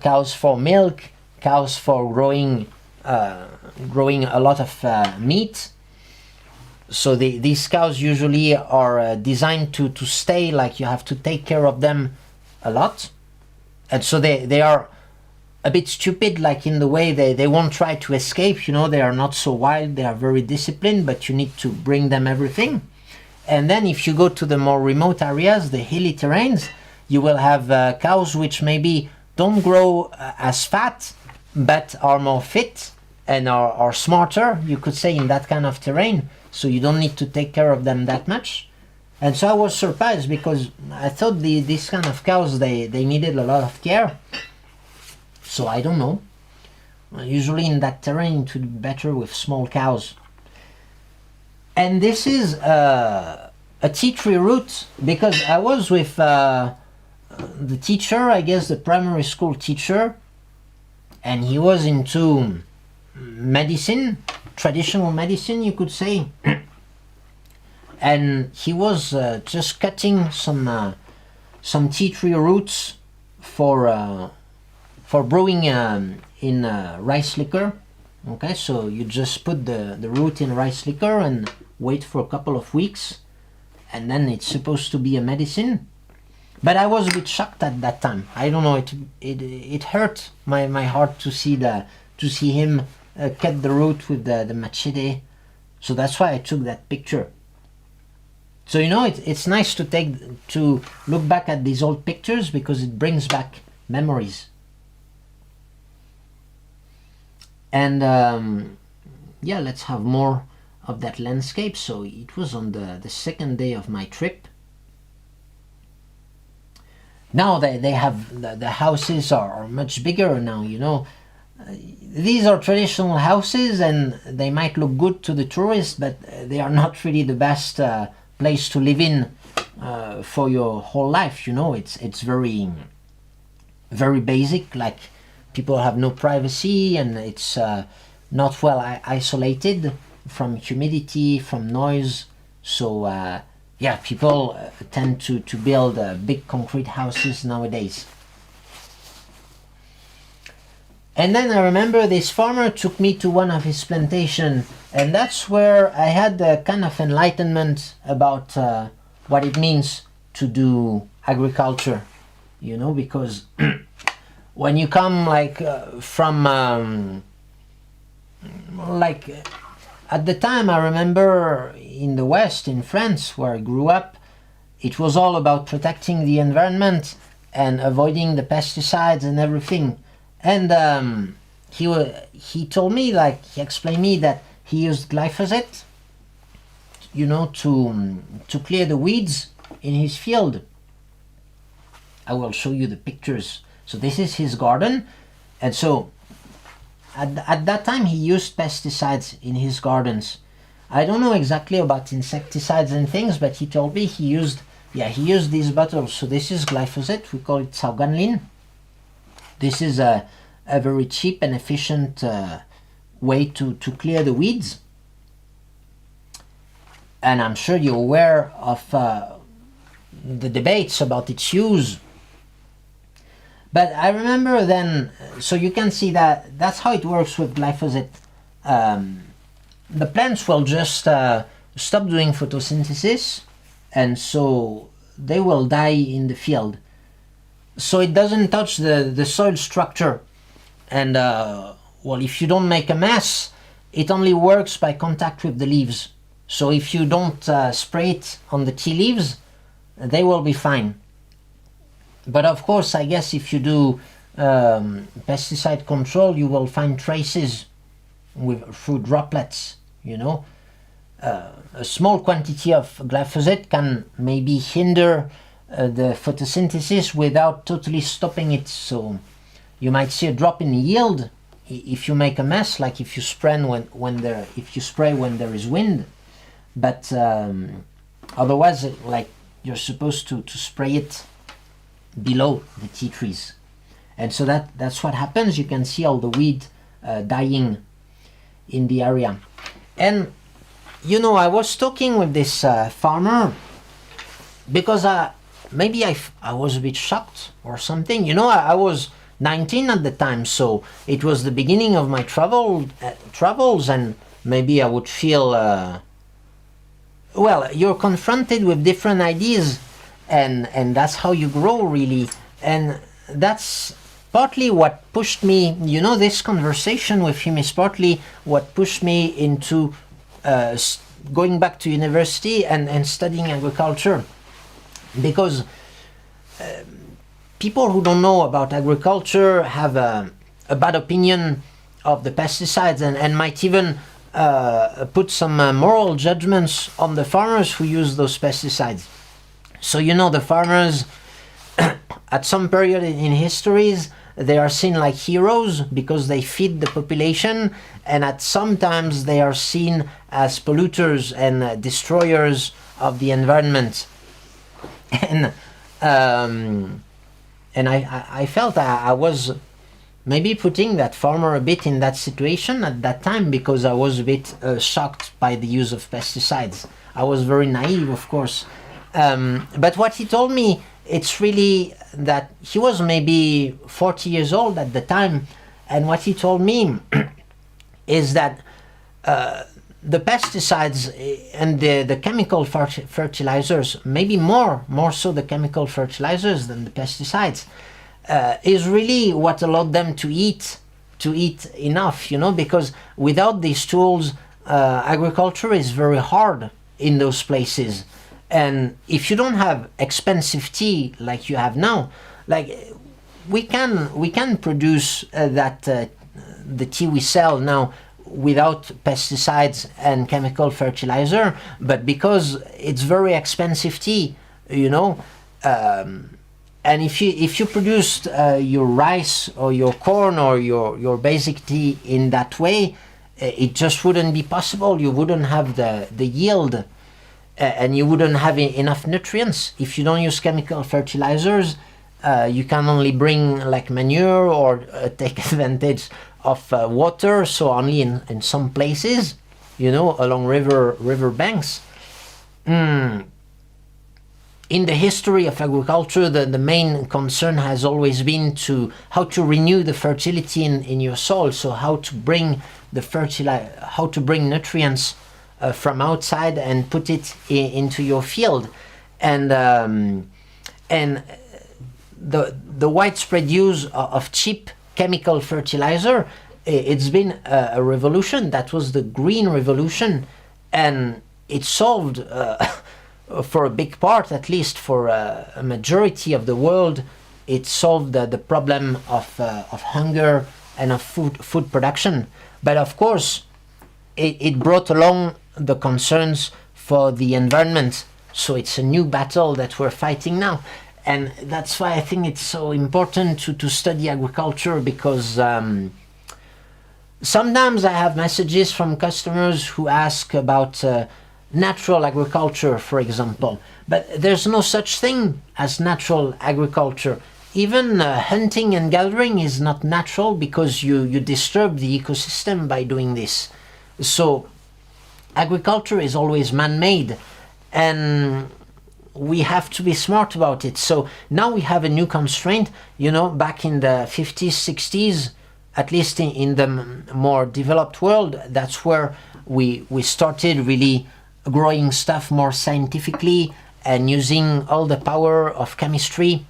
cows for milk, cows for growing a lot of meat. So these cows usually are designed to stay, like you have to take care of them a lot. And so they are a bit stupid, like in the way they won't try to escape, they are not so wild, they are very disciplined, but you need to bring them everything. And then if you go to the more remote areas, the hilly terrains, you will have cows which maybe don't grow as fat, but are more fit and are smarter, you could say, in that kind of terrain. So you don't need to take care of them that much. And so I was surprised, because I thought these kind of cows, they needed a lot of care. So I don't know. Usually in that terrain it would be better with small cows. And this is a tea tree route, because I was with the teacher, I guess the primary school teacher, and he was into medicine, traditional medicine, you could say. And he was just cutting some tea tree roots for brewing in rice liquor. Okay, so you just put the root in rice liquor and wait for a couple of weeks, and then it's supposed to be a medicine. But I was a bit shocked at that time. I don't know, it hurt my heart to see him cut the root with the machete. So that's why I took that picture. So it's nice to look back at these old pictures, because it brings back memories. And yeah, let's have more of that landscape. So it was on the second day of my trip. Now they have the houses are much bigger now. These are traditional houses, and they might look good to the tourists, but they are not really the best place to live in for your whole life. It's very very basic. Like, people have no privacy, and it's not well isolated from humidity, from noise. So yeah, people tend to build big concrete houses nowadays. And then I remember this farmer took me to one of his plantations And that's where I had a kind of enlightenment about what it means to do agriculture, you know, because when you come from at the time, I remember in the West, in France, where I grew up, it was all about protecting the environment and avoiding the pesticides and everything. And he told me, like, he explained me that he used glyphosate, you know, to clear the weeds in his field. I will show you the pictures. So this is his garden, and so at that time he used pesticides in his gardens. I don't know exactly about insecticides and things, but he told me he used these bottles. So this is glyphosate, we call it sauganlin. This is a very cheap and efficient way to clear the weeds. And I'm sure you're aware of the debates about its use. But I remember then, so you can see that that's how it works with glyphosate. The plants will just stop doing photosynthesis, and so they will die in the field. So it doesn't touch the soil structure. And well, if you don't make a mess, it only works by contact with the leaves. So if you don't spray it on the tea leaves, they will be fine. But of course, I guess if you do pesticide control, you will find traces through droplets, you know. A small quantity of glyphosate can maybe hinder the photosynthesis without totally stopping it. So you might see a drop in yield if you make a mess, like if you spray when there is wind. But otherwise, like, you're supposed to spray it below the tea trees. And so that's what happens. You can see all the weed dying in the area. And you know, I was talking with this farmer because maybe I was a bit shocked or something. You know, I was 19 at the time, so it was the beginning of my travels, and maybe I would feel well, you're confronted with different ideas, and that's how you grow, really. And that's partly what pushed me, you know, this conversation with him is partly what pushed me into going back to university and studying agriculture. Because people who don't know about agriculture have a bad opinion of the pesticides, and might even put some moral judgments on the farmers who use those pesticides. So, you know, the farmers at some period in histories, they are seen like heroes because they feed the population, and at some times they are seen as polluters and destroyers of the environment. And I felt I was maybe putting that farmer a bit in that situation at that time, because I was a bit shocked by the use of pesticides. I was very naive, of course. But what he told me, it's really that he was maybe 40 years old at the time, and what he told me is that the pesticides and the chemical fertilizers, maybe more so the chemical fertilizers than the pesticides, is really what allowed them to eat enough, you know, because without these tools, agriculture is very hard in those places. And if you don't have expensive tea like you have now, like we can produce the tea we sell now without pesticides and chemical fertilizer, but because it's very expensive tea, you know, and if you produced your rice or your corn or your basic tea in that way, it just wouldn't be possible. You wouldn't have the yield, and you wouldn't have enough nutrients. If you don't use chemical fertilizers, you can only bring like manure or take advantage of water, so only in some places, you know, along river banks. in the history of agriculture, the main concern has always been to how to renew the fertility in your soil. So how to bring how to bring nutrients from outside and put it into your field, and the widespread use of cheap chemical fertilizer, it's been a revolution. That was the Green Revolution, and it solved for a big part, at least for a majority of the world, it solved the problem of hunger and of food production. But of course, it brought along the concerns for the environment. So it's a new battle that we're fighting now. And that's why I think it's so important to study agriculture, because sometimes I have messages from customers who ask about natural agriculture, for example. But there's no such thing as natural agriculture. Even hunting and gathering is not natural, because you disturb the ecosystem by doing this. So agriculture is always man-made, and we have to be smart about it. So now we have a new constraint. Back in the 50s, 60s, at least in the more developed world, that's where we started really growing stuff more scientifically and using all the power of chemistry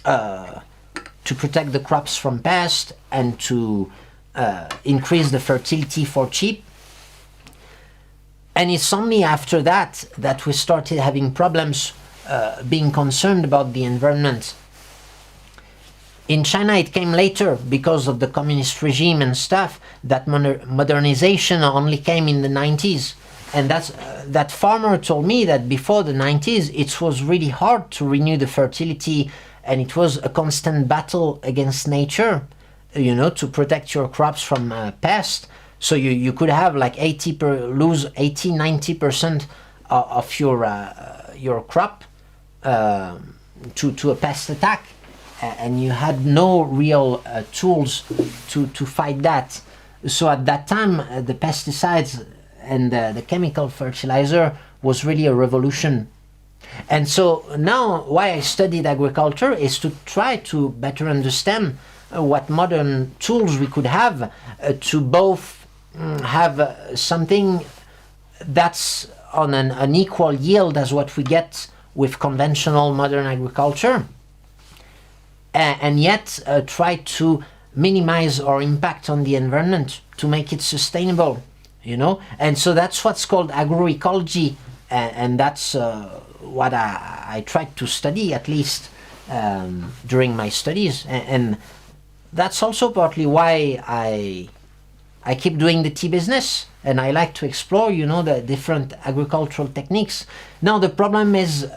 to protect the crops from pests and to increase the fertility for sheep. And it's only after that we started having problems being concerned about the environment. In China, it came later because of the communist regime and stuff. That modernization only came in the 90s. And that farmer told me that before the 90s, it was really hard to renew the fertility, and it was a constant battle against nature, to protect your crops from pests. So you could have like lose 80-90% of your crop to a pest attack, and you had no real tools to fight that. So at that time, the pesticides and the chemical fertilizer was really a revolution. And so now why I studied agriculture is to try to better understand what modern tools we could have to both have something that's on an equal yield as what we get with conventional modern agriculture, and yet try to minimize our impact on the environment to make it sustainable. And so that's what's called agroecology, and that's what I tried to study, at least during my studies, and that's also partly why I keep doing the tea business, and I like to explore, the different agricultural techniques. Now the problem is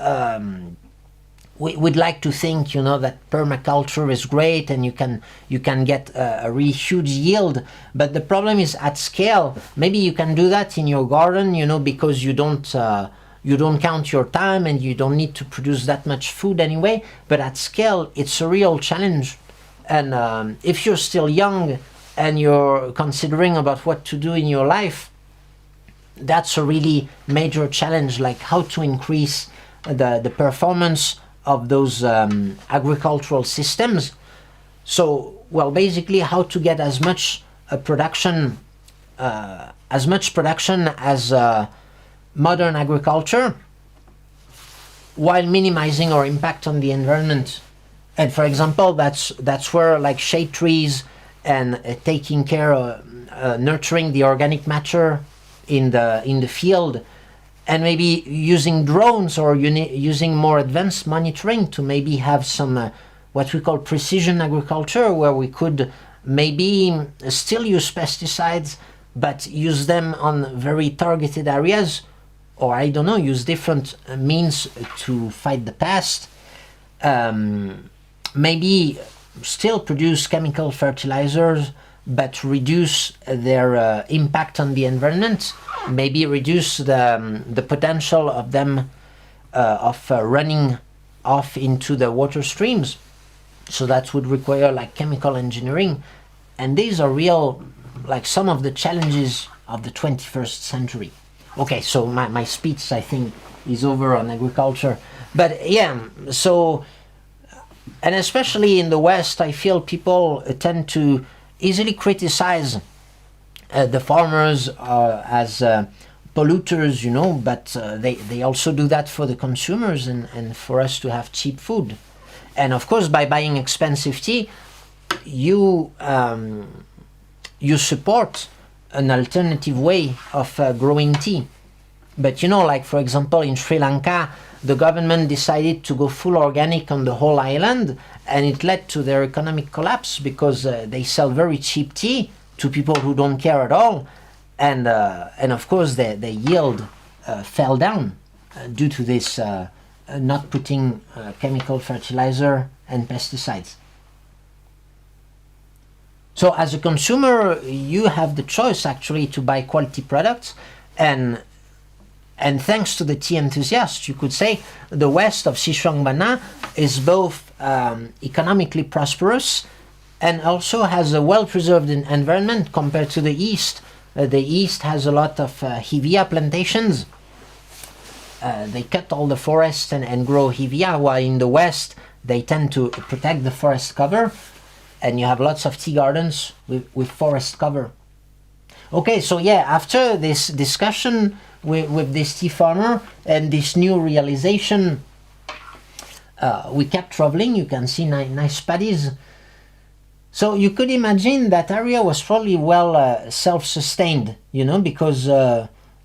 we'd like to think, that permaculture is great and you can get a really huge yield, but the problem is at scale. Maybe you can do that in your garden, because you don't count your time and you don't need to produce that much food anyway. But at scale, it's a real challenge. And if you're still young and you're considering about what to do in your life, that's a really major challenge, like how to increase the performance of those agricultural systems. So, basically how to get as much production as modern agriculture while minimizing our impact on the environment. And for example, that's where like shade trees and taking care of nurturing the organic matter in the field, and maybe using drones or using more advanced monitoring to maybe have some what we call precision agriculture, where we could maybe still use pesticides but use them on very targeted areas, or I don't know, use different means to fight the pest. Maybe still produce chemical fertilizers but reduce their impact on the environment, maybe reduce the potential of them of running off into the water streams. So that would require like chemical engineering, and these are real, like some of the challenges of the 21st century. Okay, so my speech I think is over on agriculture, But yeah, so, and especially in the West, I feel people tend to easily criticize the farmers as polluters, you know, but they also do that for the consumers and for us to have cheap food. And of course, by buying expensive tea, you support an alternative way of growing tea. But you know, like for example, in Sri Lanka, the government decided to go full organic on the whole island, and it led to their economic collapse because they sell very cheap tea to people who don't care at all, and of course the yield fell down due to this not putting chemical fertilizer and pesticides. So as a consumer, you have the choice actually to buy quality products, and thanks to the tea enthusiasts, you could say the west of Xishuangbanna is both economically prosperous and also has a well-preserved environment compared to the east. The east has a lot of hevea plantations. They cut all the forests and grow hevea, while in the west they tend to protect the forest cover, and you have lots of tea gardens with forest cover. Okay, so yeah, after this discussion with this tea farmer and this new realization, we kept traveling. You can see nice paddies. So you could imagine that area was probably well self-sustained, you know, because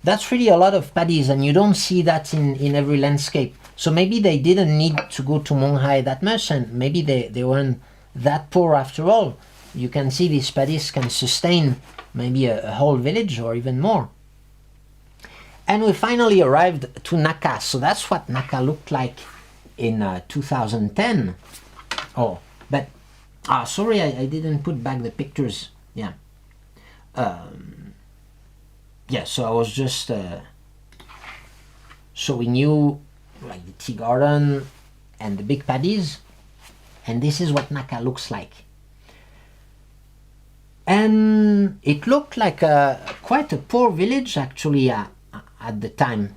that's really a lot of paddies, and you don't see that in every landscape. So maybe they didn't need to go to Menghai that much, and maybe they weren't that poor after all. You can see these paddies can sustain maybe a whole village or even more. And we finally arrived to Naka. So that's what Naka looked like in 2010. Oh, but sorry, I didn't put back the pictures. Yeah. Yeah, so I was just showing you like the tea garden and the big paddies, and this is what Naka looks like. And it looked like quite a poor village actually at the time.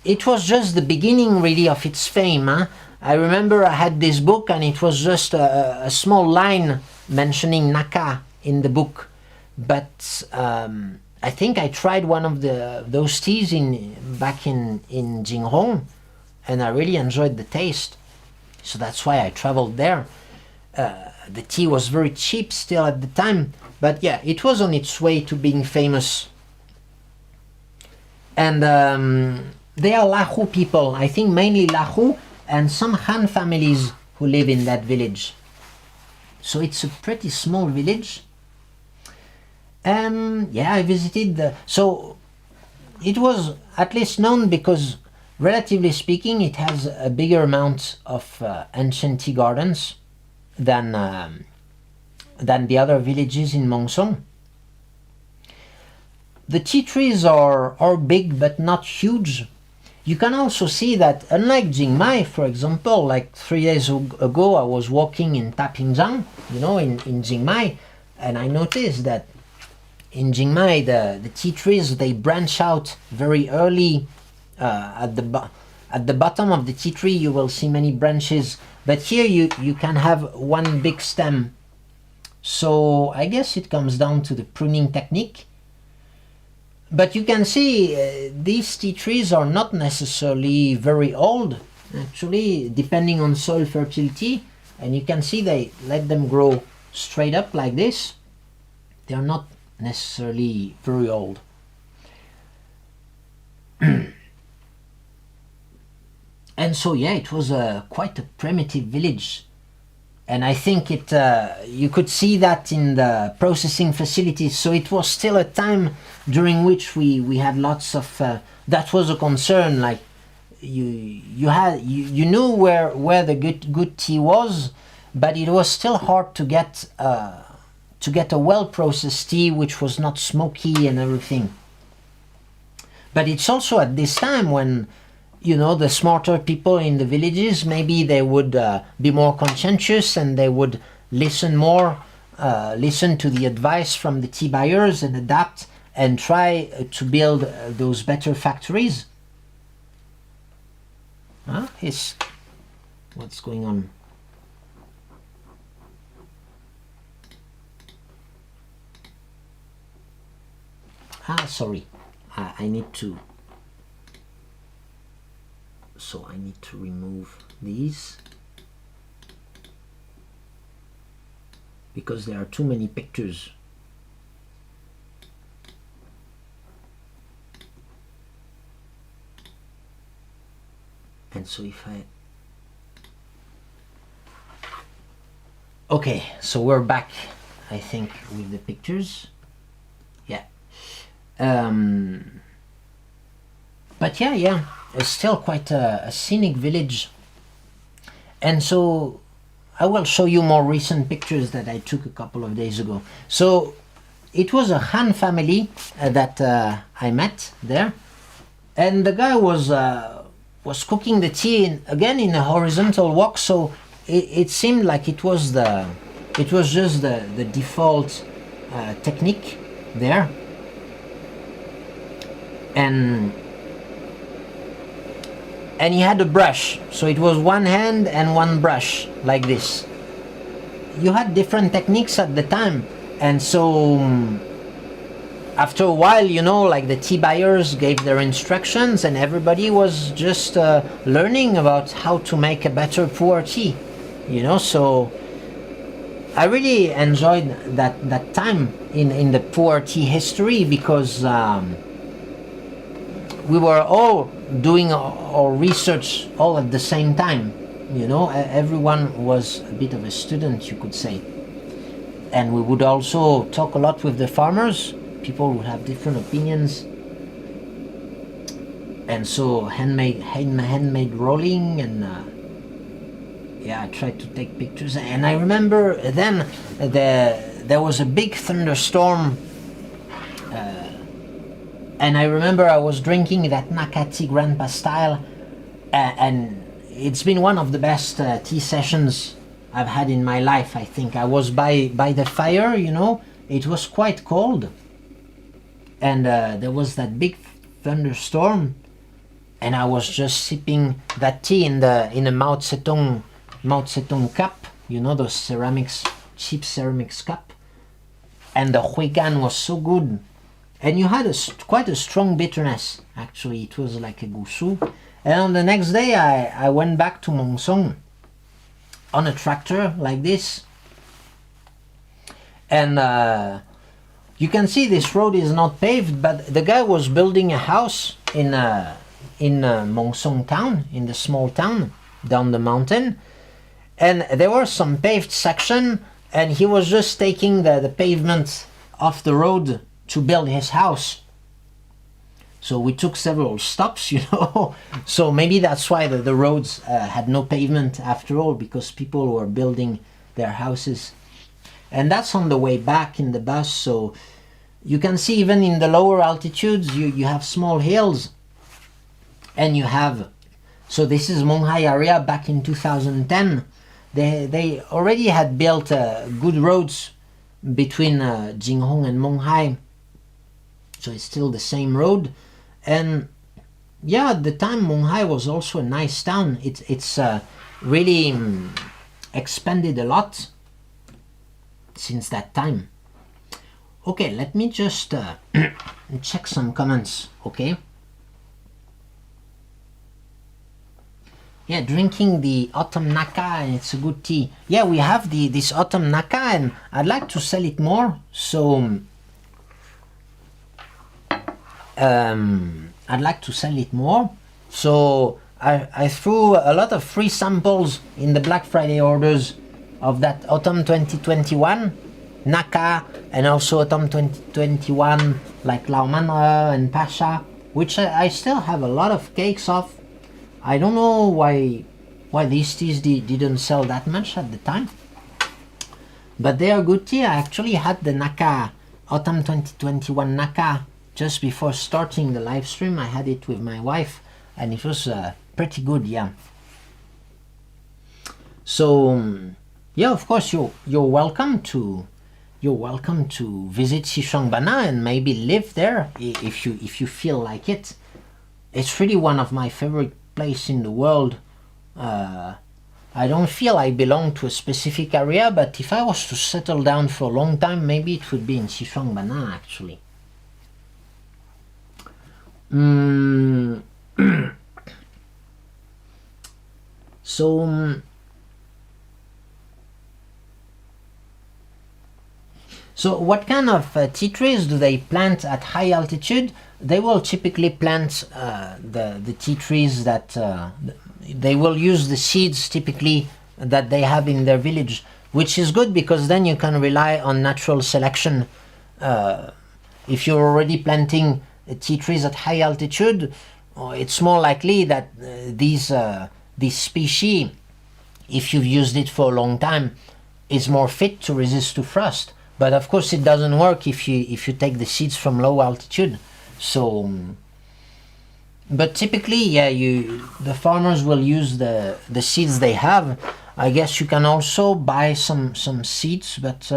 It was just the beginning really of its fame. Huh? I remember I had this book, and it was just a small line mentioning Naka in the book. But I think I tried one of those teas back in Jinghong, and I really enjoyed the taste. So that's why I traveled there. The tea was very cheap still at the time, but yeah, it was on its way to being famous. And they are Lahu people, I think mainly Lahu and some Han families who live in that village. So it's a pretty small village. Yeah, I visited so it was at least known because, relatively speaking, it has a bigger amount of ancient tea gardens than the other villages in Mengsong. The tea trees are big but not huge. You can also see that, unlike Jingmai, for example, like 3 days ago I was walking in Tapingzhang, you know, in Jingmai, and I noticed that in Jingmai the tea trees, they branch out very early. At the bottom of the tea tree you will see many branches, but here you can have one big stem. So I guess it comes down to the pruning technique. But you can see these tea trees are not necessarily very old, actually, depending on soil fertility. And you can see they let them grow straight up like this. They are not necessarily very old. And so yeah, it was quite a primitive village. And I think you could see that in the processing facilities. So it was still a time during which we had lots of, that was a concern, like you knew where the good tea was, but it was still hard to get a well-processed tea which was not smoky and everything. But it's also at this time when, you know, the smarter people in the villages, maybe they would be more conscientious, and they would listen more, listen to the advice from the tea buyers and adapt and try to build those better factories. Huh? What's going on? Sorry, I need to. So I need to remove these because there are too many pictures. And so if I... Okay, so we're back, I think, with the pictures. Yeah. But yeah, it's still quite a scenic village. And so I will show you more recent pictures that I took a couple of days ago. So it was a Han family that I met there. And the guy was cooking the tea again in a horizontal wok, so it seemed like it was just the default technique there. And he had a brush, so it was one hand and one brush like this. You had different techniques at the time, and so after a while, you know, like the tea buyers gave their instructions and everybody was just learning about how to make a better Pu'erh tea, you know. So I really enjoyed that time in the Pu'erh tea history, because we were all doing our research all at the same time, you know. Everyone was a bit of a student, you could say. And we would also talk a lot with the farmers. People would have different opinions, and so handmade rolling, and yeah, I tried to take pictures. And I remember then there was a big thunderstorm, and I remember I was drinking that Naka tea grandpa style, and it's been one of the best tea sessions I've had in my life. I think I was by the fire, you know. It was quite cold, and there was that big thunderstorm, and I was just sipping that tea in a Mao Zedong cup, you know, those cheap ceramics cup, and the huigan was so good, and you had quite a strong bitterness. Actually, it was like a gusu. And on the next day, I went back to Mengsong on a tractor like this, and you can see this road is not paved, but the guy was building a house in Mengsong town, in the small town down the mountain, and there were some paved section, and he was just taking the pavement off the road to build his house. So we took several stops, you know. So maybe that's why the roads had no pavement after all, because people were building their houses. And that's on the way back in the bus. So you can see even in the lower altitudes, you have small hills, and you have, so this is Menghai area back in 2010. They already had built good roads between Jinghong and Menghai, so it's still the same road. And yeah, at the time Menghai was also a nice town. It's really expanded a lot since that time. Okay, let me just check some comments. Okay. Yeah, drinking the autumn Naka, and it's a good tea. Yeah, we have this autumn Naka, and I'd like to sell it more. So I'd like to sell it more. So I threw a lot of free samples in the Black Friday orders of that autumn 2021 Naka, and also autumn 2021 like Laumana and Pasha, which I still have a lot of cakes of. I don't know why these teas didn't sell that much at the time, but they are good tea. I actually had the Naka autumn 2021 Naka just before starting the live stream. I had it with my wife, and it was pretty good. Yeah. So yeah, of course you're welcome to visit Xishuangbanna and maybe live there if you feel like it. It's really one of my favorite place in the world. I don't feel I belong to a specific area, but if I was to settle down for a long time, maybe it would be in Xishuangbanna actually. So what kind of tea trees do they plant at high altitude? They will typically plant the tea trees that they will use the seeds typically that they have in their village, which is good because then you can rely on natural selection. If you're already planting tea trees at high altitude, it's more likely that these species, if you've used it for a long time, is more fit to resist to frost. But of course it doesn't work if you take the seeds from low altitude. So but typically, yeah, the farmers will use the seeds they have. I guess you can also buy some seeds, but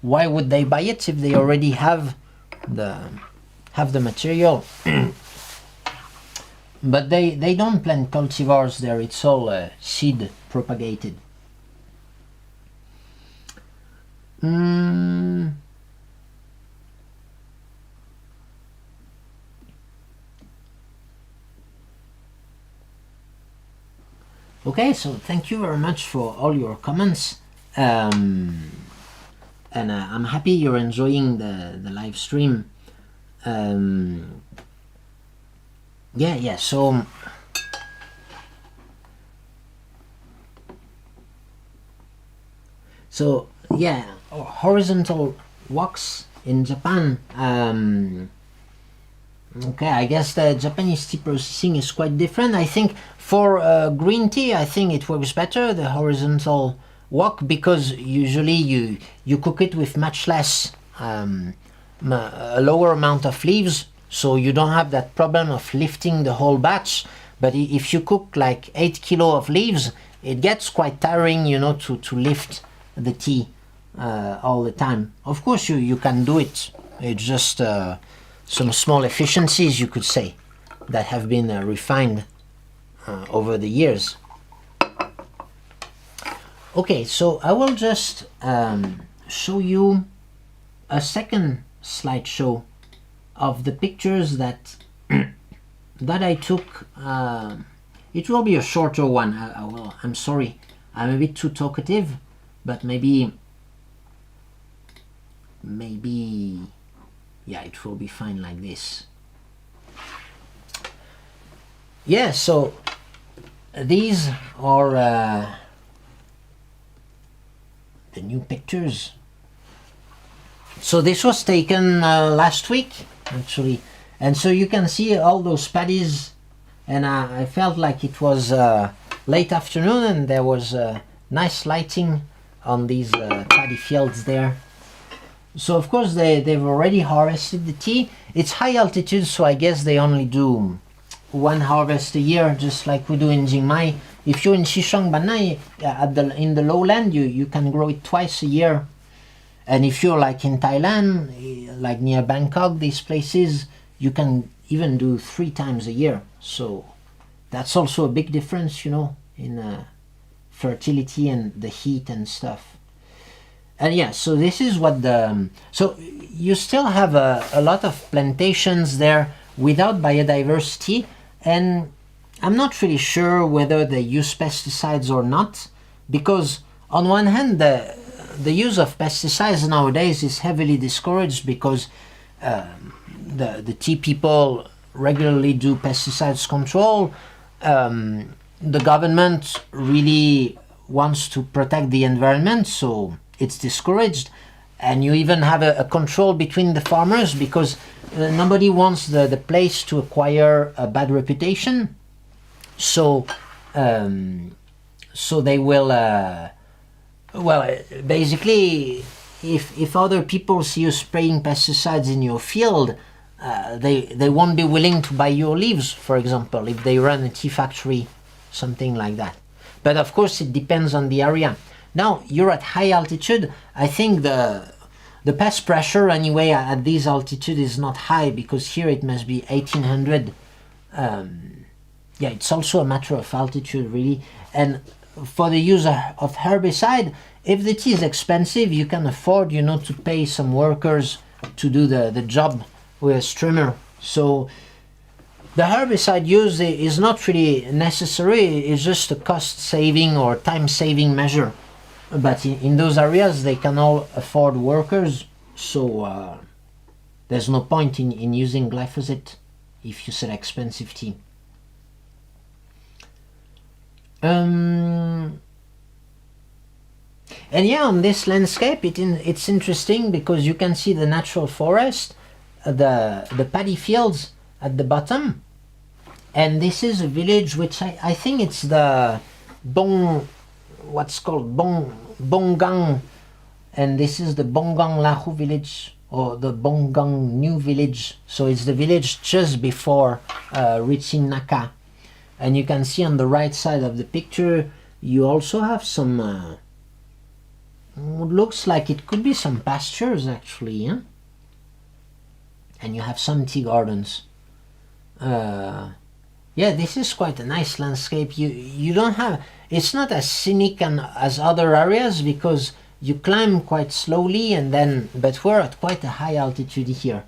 why would they buy it if they already have the material? But they don't plant cultivars there. It's all seed propagated. Okay, so thank you very much for all your comments, and I'm happy you're enjoying the live stream. Yeah, so yeah, horizontal walks in Japan. Okay, I guess the Japanese tea processing is quite different. I think for green tea, I think it works better, the horizontal wok, because usually you cook it with much less, a lower amount of leaves, so you don't have that problem of lifting the whole batch. But if you cook like 8 kilo of leaves, it gets quite tiring, you know, to lift the tea all the time. Of course, you can do it. It's just some small efficiencies, you could say, that have been refined over the years. Okay, so I will just show you a second slideshow of the pictures that that I took. It will be a shorter one. I'm sorry, I'm a bit too talkative, but maybe yeah, it will be fine like this. Yeah, so these are the new pictures. So this was taken last week actually, and so you can see all those paddies, and I felt like it was late afternoon and there was nice lighting on these paddy fields there. So of course they've already harvested the tea. It's high altitude, so I guess they only do one harvest a year, just like we do in Jingmai. If you're in Xishuangbanna in the lowland, you can grow it twice a year. And if you're like in Thailand, like near Bangkok, these places, you can even do 3 times a year. So that's also a big difference, you know, in fertility and the heat and stuff. And yeah, so this is what so you still have a lot of plantations there without biodiversity, and I'm not really sure whether they use pesticides or not, because on one hand the use of pesticides nowadays is heavily discouraged because the tea people regularly do pesticides control. The government really wants to protect the environment, so it's discouraged, and you even have a control between the farmers because nobody wants the place to acquire a bad reputation. So so they will well, basically if other people see you spraying pesticides in your field, they won't be willing to buy your leaves, for example, if they run a tea factory, something like that. But of course it depends on the area. Now you're at high altitude. I think the pest pressure anyway at this altitude is not high, because here it must be 1800. yeah, it's also a matter of altitude, really. And for the use of herbicide, if the tea is expensive, you can afford, you know, to pay some workers to do the job with a strimmer. So the herbicide use is not really necessary. It's just a cost-saving or time-saving measure. But in those areas, they can all afford workers. So there's no point in using glyphosate if you sell expensive tea. And yeah, on this landscape, it's interesting because you can see the natural forest, the paddy fields at the bottom, and this is a village which I think it's the Bonggang, and this is the Bonggang Lahu village, or the Bonggang New village. So it's the village just before reaching Naka. And you can see on the right side of the picture, you also have some, looks like it could be some pastures actually, yeah? And you have some tea gardens. Yeah, this is quite a nice landscape. You don't have, it's not as scenic as other areas because you climb quite slowly, and then, but we're at quite a high altitude here.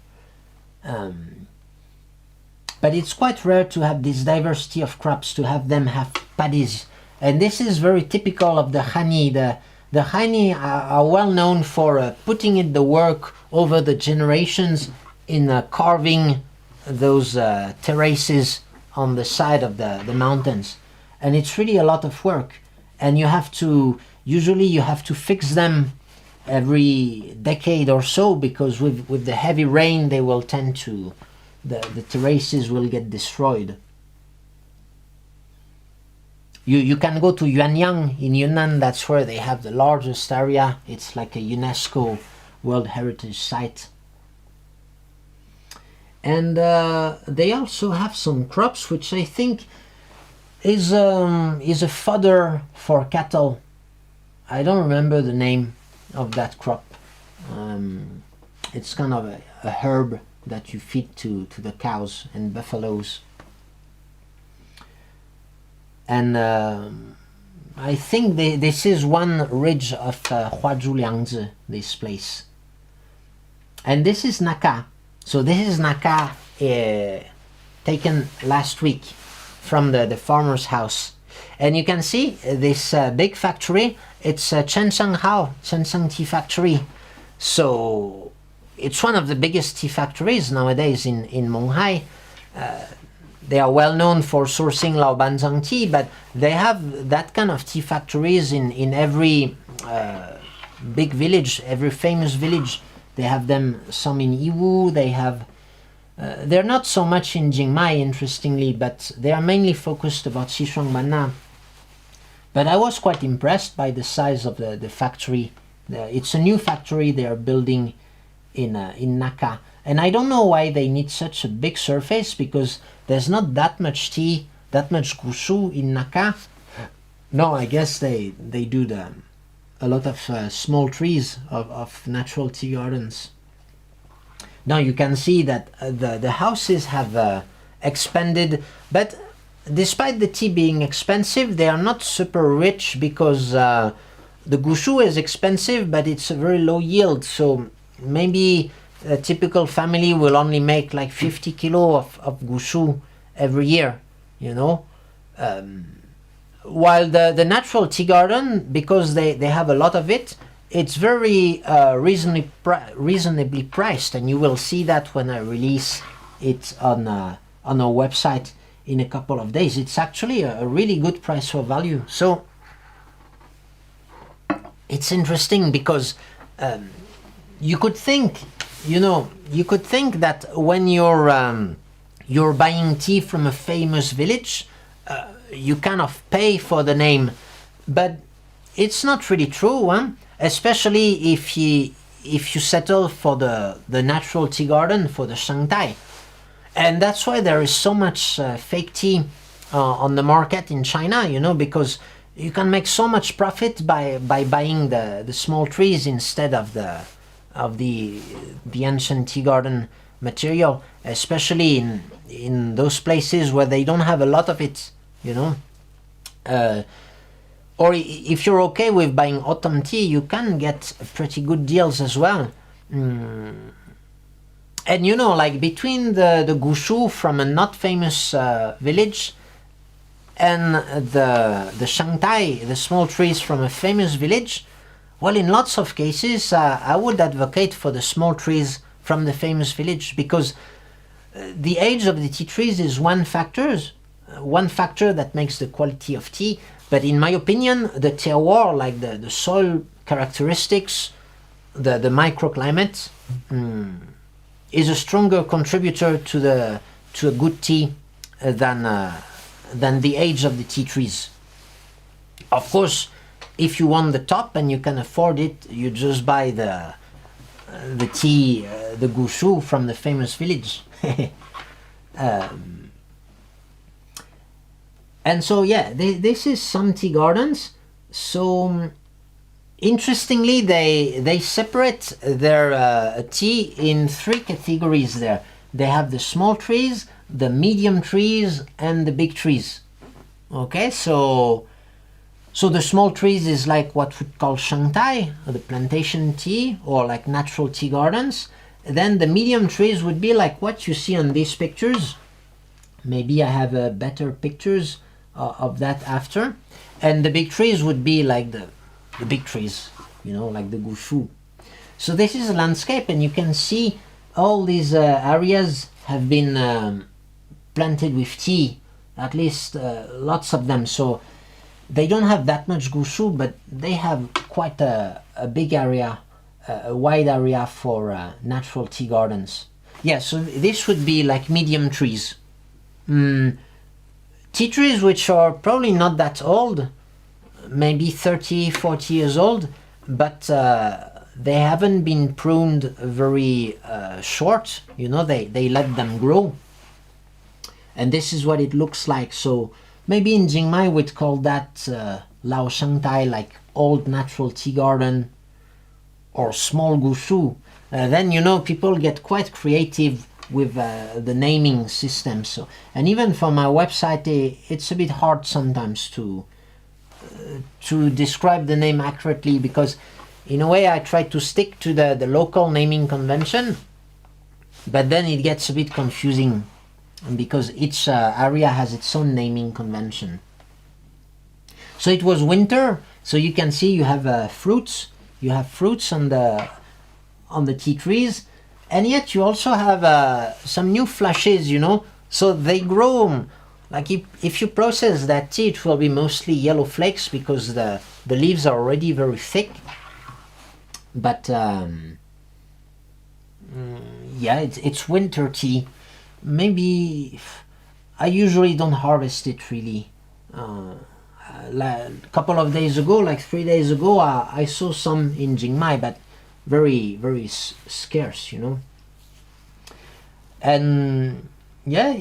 But it's quite rare to have this diversity of crops, to have them have paddies. And this is very typical of the Hani. The Hani are well known for putting in the work over the generations in carving those terraces on the side of the mountains. And it's really a lot of work. And you have to, usually you have to fix them every decade or so, because with the heavy rain they will tend to, the terraces will get destroyed. You can go to Yuanyang in Yunnan, that's where they have the largest area. It's like a UNESCO World Heritage Site. And they also have some crops which I think is a fodder for cattle. I don't remember the name of that crop. It's kind of a herb that you feed to the cows and buffaloes. And I think this is one ridge of Huazhuliangzi, this place. And this is Naka. So this is Naka taken last week from the farmer's house. And you can see this big factory. It's Chensang Tea Factory. So it's one of the biggest tea factories nowadays in Menghai. They are well known for sourcing Laobanzang tea, but they have that kind of tea factories in every big village, every famous village. They have them, some in Yiwu, they have, they're not so much in Jingmai, interestingly, but they are mainly focused about Xishuangbanna. But I was quite impressed by the size of the factory. It's a new factory they are building in Naka. And I don't know why they need such a big surface, because there's not that much tea, that much gushu in Naka. No, I guess they do a lot of small trees of natural tea gardens. Now you can see that the houses have expanded, but despite the tea being expensive, they are not super rich, because the gushu is expensive, but it's a very low yield. So maybe a typical family will only make like 50 kilo of gushu every year, you know. While the natural tea garden, because they have a lot of it, it's very reasonably priced, and you will see that when I release it on our website in a couple of days. It's actually a really good price for value. So it's interesting, because you could think, that when you're buying tea from a famous village, you kind of pay for the name, but it's not really true, especially if you settle for the natural tea garden, for the Shangtai. And that's why there is so much fake tea on the market in China, because you can make so much profit by buying the small trees instead of the ancient tea garden. material, especially in those places where they don't have a lot of it, you know. Or if you're okay with buying autumn tea, you can get pretty good deals as well. And you know, like between the gushu from a not famous village and the shangtai, the small trees from a famous village, well, in lots of cases, I would advocate for the small trees from the famous village, because the age of the tea trees is one factor that makes the quality of tea. But in my opinion, the terroir, like the soil characteristics, the microclimate, is a stronger contributor to a good tea than the age of the tea trees. Of course, if you want the top and you can afford it, you just buy the tea, the gushu from the famous village. And so yeah, this is some tea gardens. So interestingly, they separate their tea in three categories there. They have the small trees, the medium trees, and the big trees. Okay, so the small trees is like what we call shangtai, the plantation tea, or like natural tea gardens. Then the medium trees would be like what you see on these pictures. Maybe I have better pictures of that after. And the big trees would be like the big trees, you know, like the gushu. So this is a landscape, and you can see all these areas have been planted with tea, at least lots of them. So they don't have that much gushu, but they have quite a big area, a wide area for natural tea gardens. Yeah, so this would be like medium trees. Tea trees which are probably not that old, maybe 30, 40 years old, but they haven't been pruned very short, you know, they let them grow. And this is what it looks like. So maybe in Jingmai we'd call that Lao Shangtai, like old natural tea garden, or small gushu. Then, you know, people get quite creative with the naming system. So, and even for my website, it's a bit hard sometimes to describe the name accurately, because in a way I try to stick to the local naming convention, but then it gets a bit confusing because each area has its own naming convention. So it was winter, so you can see you have fruits. You have fruits on the tea trees, and yet you also have some new flushes, you know. So they grow, like if you process that tea, it will be mostly yellow flakes because the leaves are already very thick. But yeah, it's winter tea. Maybe I usually don't harvest it really. A couple of days ago, like 3 days ago, I saw some in Jingmai, but very, very scarce, you know. And yeah,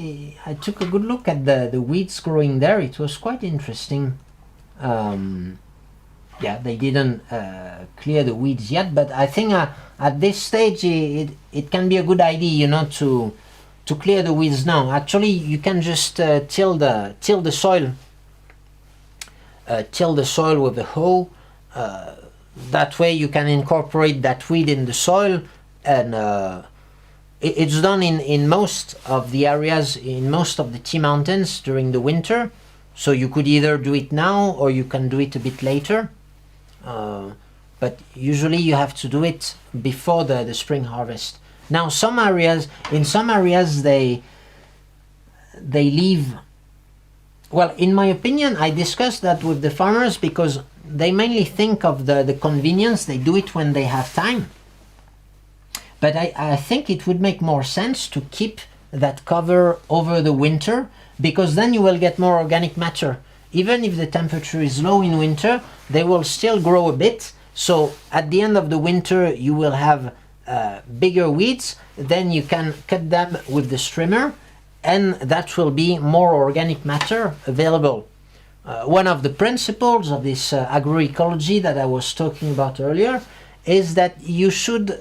I took a good look at the weeds growing there. It was quite interesting. Yeah, they didn't clear the weeds yet, but I think at this stage it can be a good idea, you know, to clear the weeds now. Actually, you can just till the soil. Till the soil with a hoe. That way you can incorporate that weed in the soil, and it's done in most of the areas, in most of the tea mountains during the winter. So you could either do it now or you can do it a bit later. But usually you have to do it before the spring harvest. Now in some areas they leave. Well, in my opinion, I discussed that with the farmers because they mainly think of the convenience. They do it when they have time. But I think it would make more sense to keep that cover over the winter, because then you will get more organic matter. Even if the temperature is low in winter, they will still grow a bit. So at the end of the winter, you will have bigger weeds. Then you can cut them with the strimmer, and that will be more organic matter available. One of the principles of this agroecology that I was talking about earlier is that you should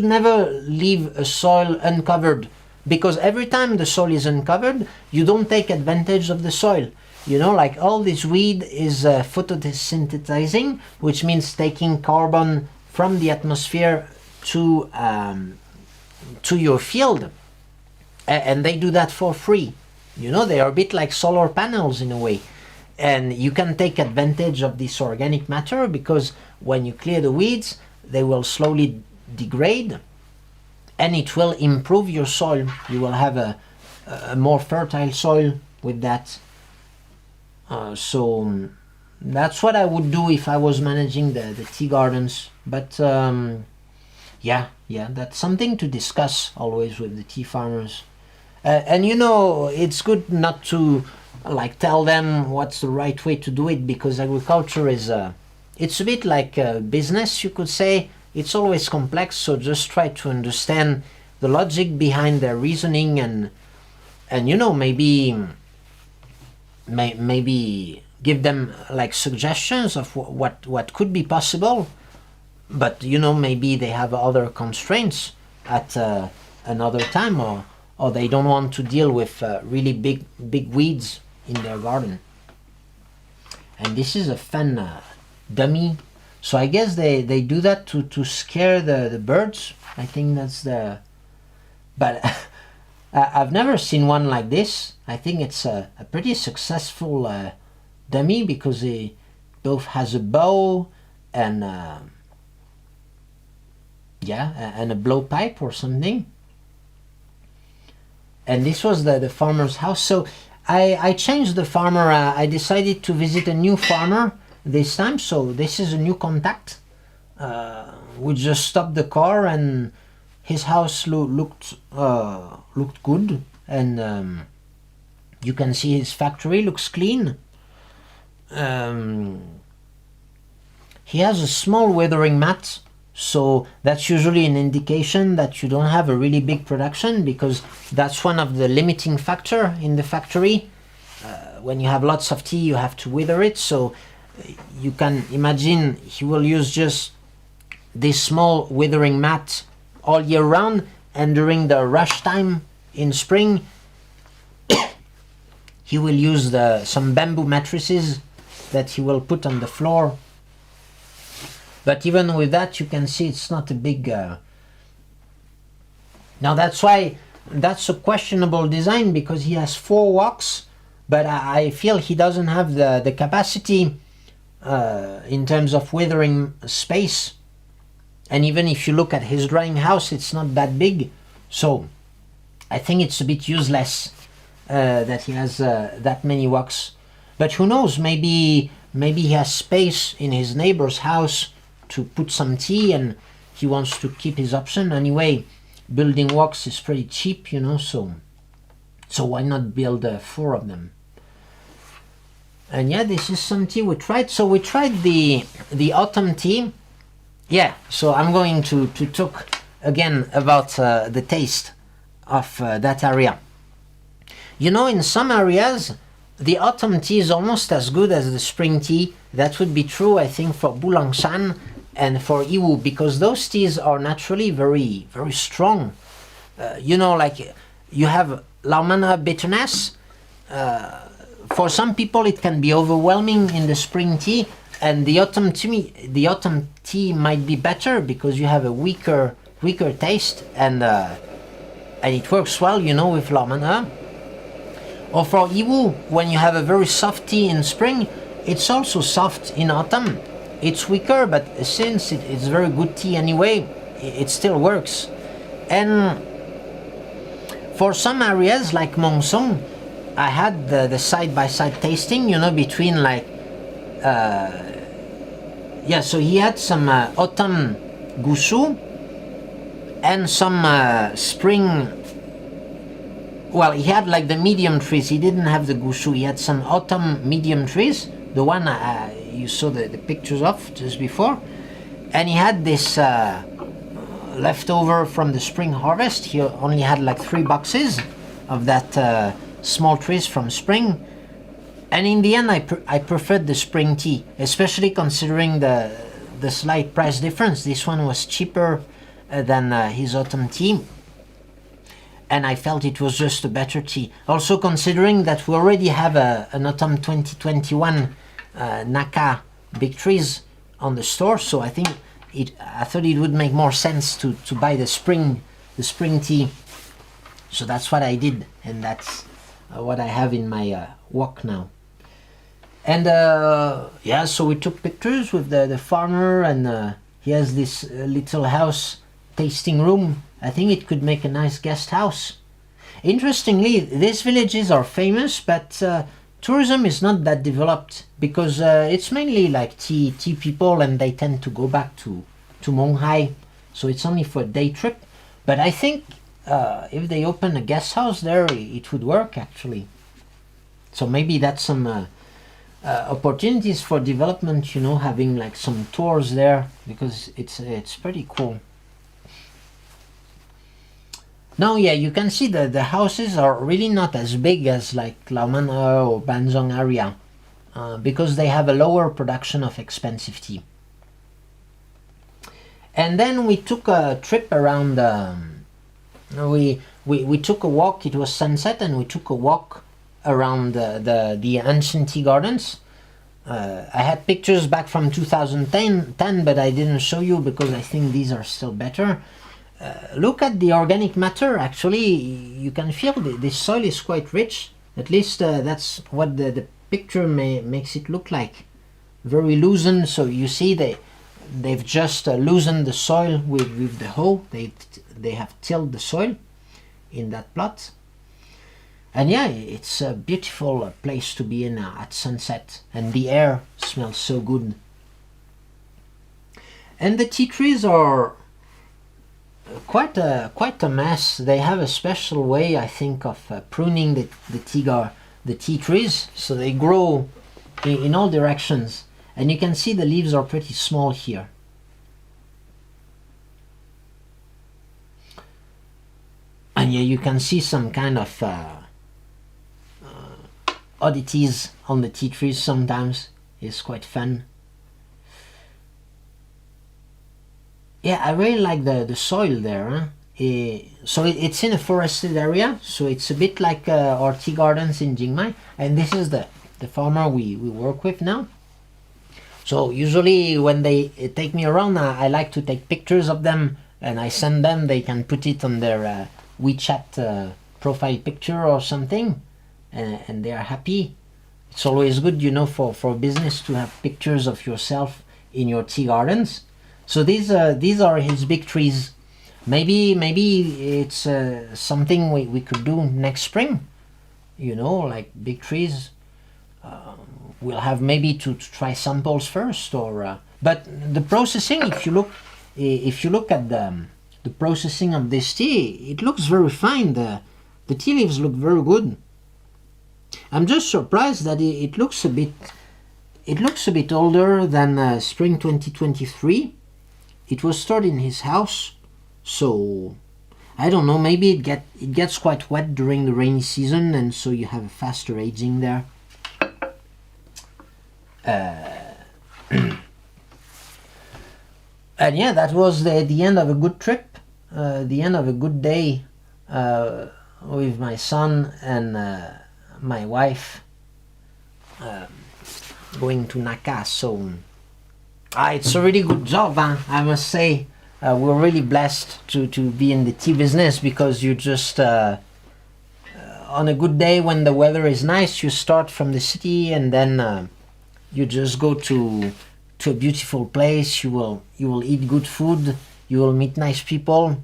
never leave a soil uncovered, because every time the soil is uncovered, you don't take advantage of the soil. You know, like all this weed is photosynthesizing, which means taking carbon from the atmosphere to your field, and they do that for free. You know, they are a bit like solar panels in a way, and you can take advantage of this organic matter, because when you clear the weeds, they will slowly degrade, and it will improve your soil. You will have a more fertile soil with that. So that's what I would do if I was managing the tea gardens. But yeah, that's something to discuss always with the tea farmers. And you know, it's good not to like tell them what's the right way to do it, because agriculture is it's a bit like a business, you could say. It's always complex, so just try to understand the logic behind their reasoning, and you know, maybe give them like suggestions of what could be possible. But you know, maybe they have other constraints at another time, or they don't want to deal with really big weeds in their garden. And this is a fun dummy, so I guess they do that to scare the birds. I think that's the, but I've never seen one like this. I think it's a pretty successful dummy, because it both has a bow and and a blowpipe or something. And this was the farmer's house. So I changed the farmer. I decided to visit a new farmer this time. So this is a new contact. We just stopped the car, and his house looked good, and you can see his factory looks clean. He has a small weathering mat, so that's usually an indication that you don't have a really big production, because that's one of the limiting factor in the factory. When you have lots of tea, you have to wither it, so you can imagine he will use just this small withering mat all year round, and during the rush time in spring he will use some bamboo mattresses that he will put on the floor. But even with that, you can see it's not a big now that's why that's a questionable design, because he has 4 walks, but I feel he doesn't have the capacity in terms of withering space. And even if you look at his drying house, it's not that big, so I think it's a bit useless that he has that many walks. But who knows, maybe he has space in his neighbor's house to put some tea, and he wants to keep his option. Anyway, building walks is pretty cheap, you know, so why not build 4 of them? And yeah, this is some tea we tried. So we tried the autumn tea. Yeah, so I'm going to talk again about the taste of that area. You know, in some areas, the autumn tea is almost as good as the spring tea. That would be true, I think, for Bulangshan and for Iwu, because those teas are naturally very, very strong. You know, like you have Laumana bitterness. For some people, it can be overwhelming in the spring tea, and the autumn tea might be better because you have a weaker taste, and it works well, you know, with Laumana. Or for Iwu, when you have a very soft tea in spring, it's also soft in autumn. It's weaker, but since it's very good tea anyway, it still works. And for some areas like Mengsong, I had the side-by-side tasting, you know, between like so he had some autumn gusu and some spring. Well, he had like the medium trees. He didn't have the gusu. He had some autumn medium trees, the one you saw the pictures of just before, and he had this leftover from the spring harvest. He only had like 3 boxes of that small trees from spring, and in the end I preferred the spring tea, especially considering the the slight price difference. This one was cheaper than his autumn tea, and I felt it was just a better tea. Also considering that we already have an autumn 2021 Naka big trees on the store, so I thought it would make more sense to buy the spring tea. So that's what I did, and that's what I have in my wok now. And yeah, so we took pictures with the farmer, and he has this little house tasting room. I think it could make a nice guest house. Interestingly, these villages are famous, but tourism is not that developed, because it's mainly like tea people, and they tend to go back to Menghai, so it's only for a day trip. But I think if they open a guest house there, it would work actually. So maybe that's some opportunities for development, you know, having like some tours there, because it's pretty cool. Now, yeah, you can see that the houses are really not as big as like Xishuangbanna or Mengsong area, because they have a lower production of expensive tea. And then we took a trip around. We took a walk. It was sunset, and we took a walk around the ancient tea gardens. I had pictures back from 2010, but I didn't show you because I think these are still better. Look at the organic matter. Actually, you can feel the soil is quite rich. At least that's what the picture makes it look like. Very loosened. So you see they've just loosened the soil with the hoe. They have tilled the soil in that plot. And yeah, it's a beautiful place to be in at sunset, and the air smells so good. And the tea trees are quite a mess. They have a special way, I think, of pruning the tea trees, so they grow in all directions, and you can see the leaves are pretty small here. And yeah, you can see some kind of oddities on the tea trees sometimes. It's quite fun. Yeah, I really like the soil there. Huh? So it's in a forested area, so it's a bit like our tea gardens in Jingmai. And this is the farmer we work with now. So usually when they take me around, I like to take pictures of them, and I send them. They can put it on their WeChat profile picture or something, and they are happy. It's always good, you know, for business to have pictures of yourself in your tea gardens. So these are his big trees. Maybe it's something we could do next spring, you know, like big trees. We'll have maybe to try samples first, or but the processing, if you look at the processing of this tea, it looks very fine. The tea leaves look very good. I'm just surprised that it looks a bit older than spring 2023. It was stored in his house, so I don't know, maybe it gets quite wet during the rainy season, and so you have a faster aging there. And yeah, that was the end of a good trip, the end of a good day with my son and my wife going to Naka. So it's a really good job, huh? I must say. We're really blessed to be in the tea business, because you just on a good day when the weather is nice, you start from the city, and then you just go to a beautiful place. You will eat good food, you will meet nice people.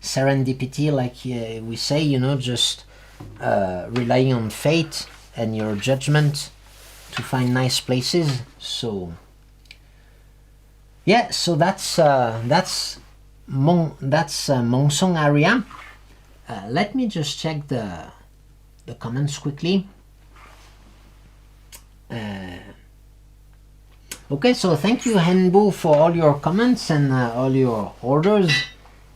Serendipity, like we say, you know, just relying on fate and your judgment to find nice places. So yeah, so that's Mengsong area. Let me just check the comments quickly. Okay, so thank you, Henbu, for all your comments and all your orders.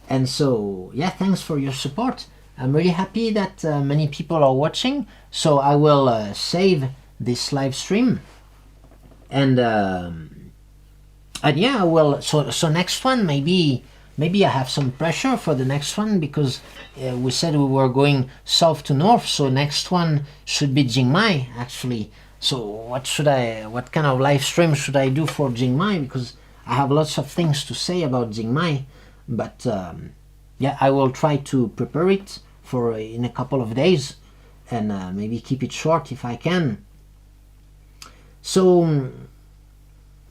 And so yeah, thanks for your support. I'm really happy that many people are watching. So I will save this live stream, and And yeah, well, so next one, maybe I have some pressure for the next one, because we said we were going south to north, so next one should be Jingmai actually. So what kind of live stream should I do for Jingmai, because I have lots of things to say about Jingmai, but yeah, I will try to prepare it for in a couple of days, and maybe keep it short if I can. So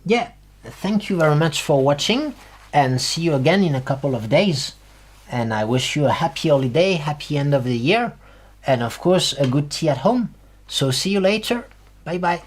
yeah, thank you very much for watching, and see you again in a couple of days. And I wish you a happy holiday, happy end of the year, and of course a good tea at home. So see you later. Bye bye.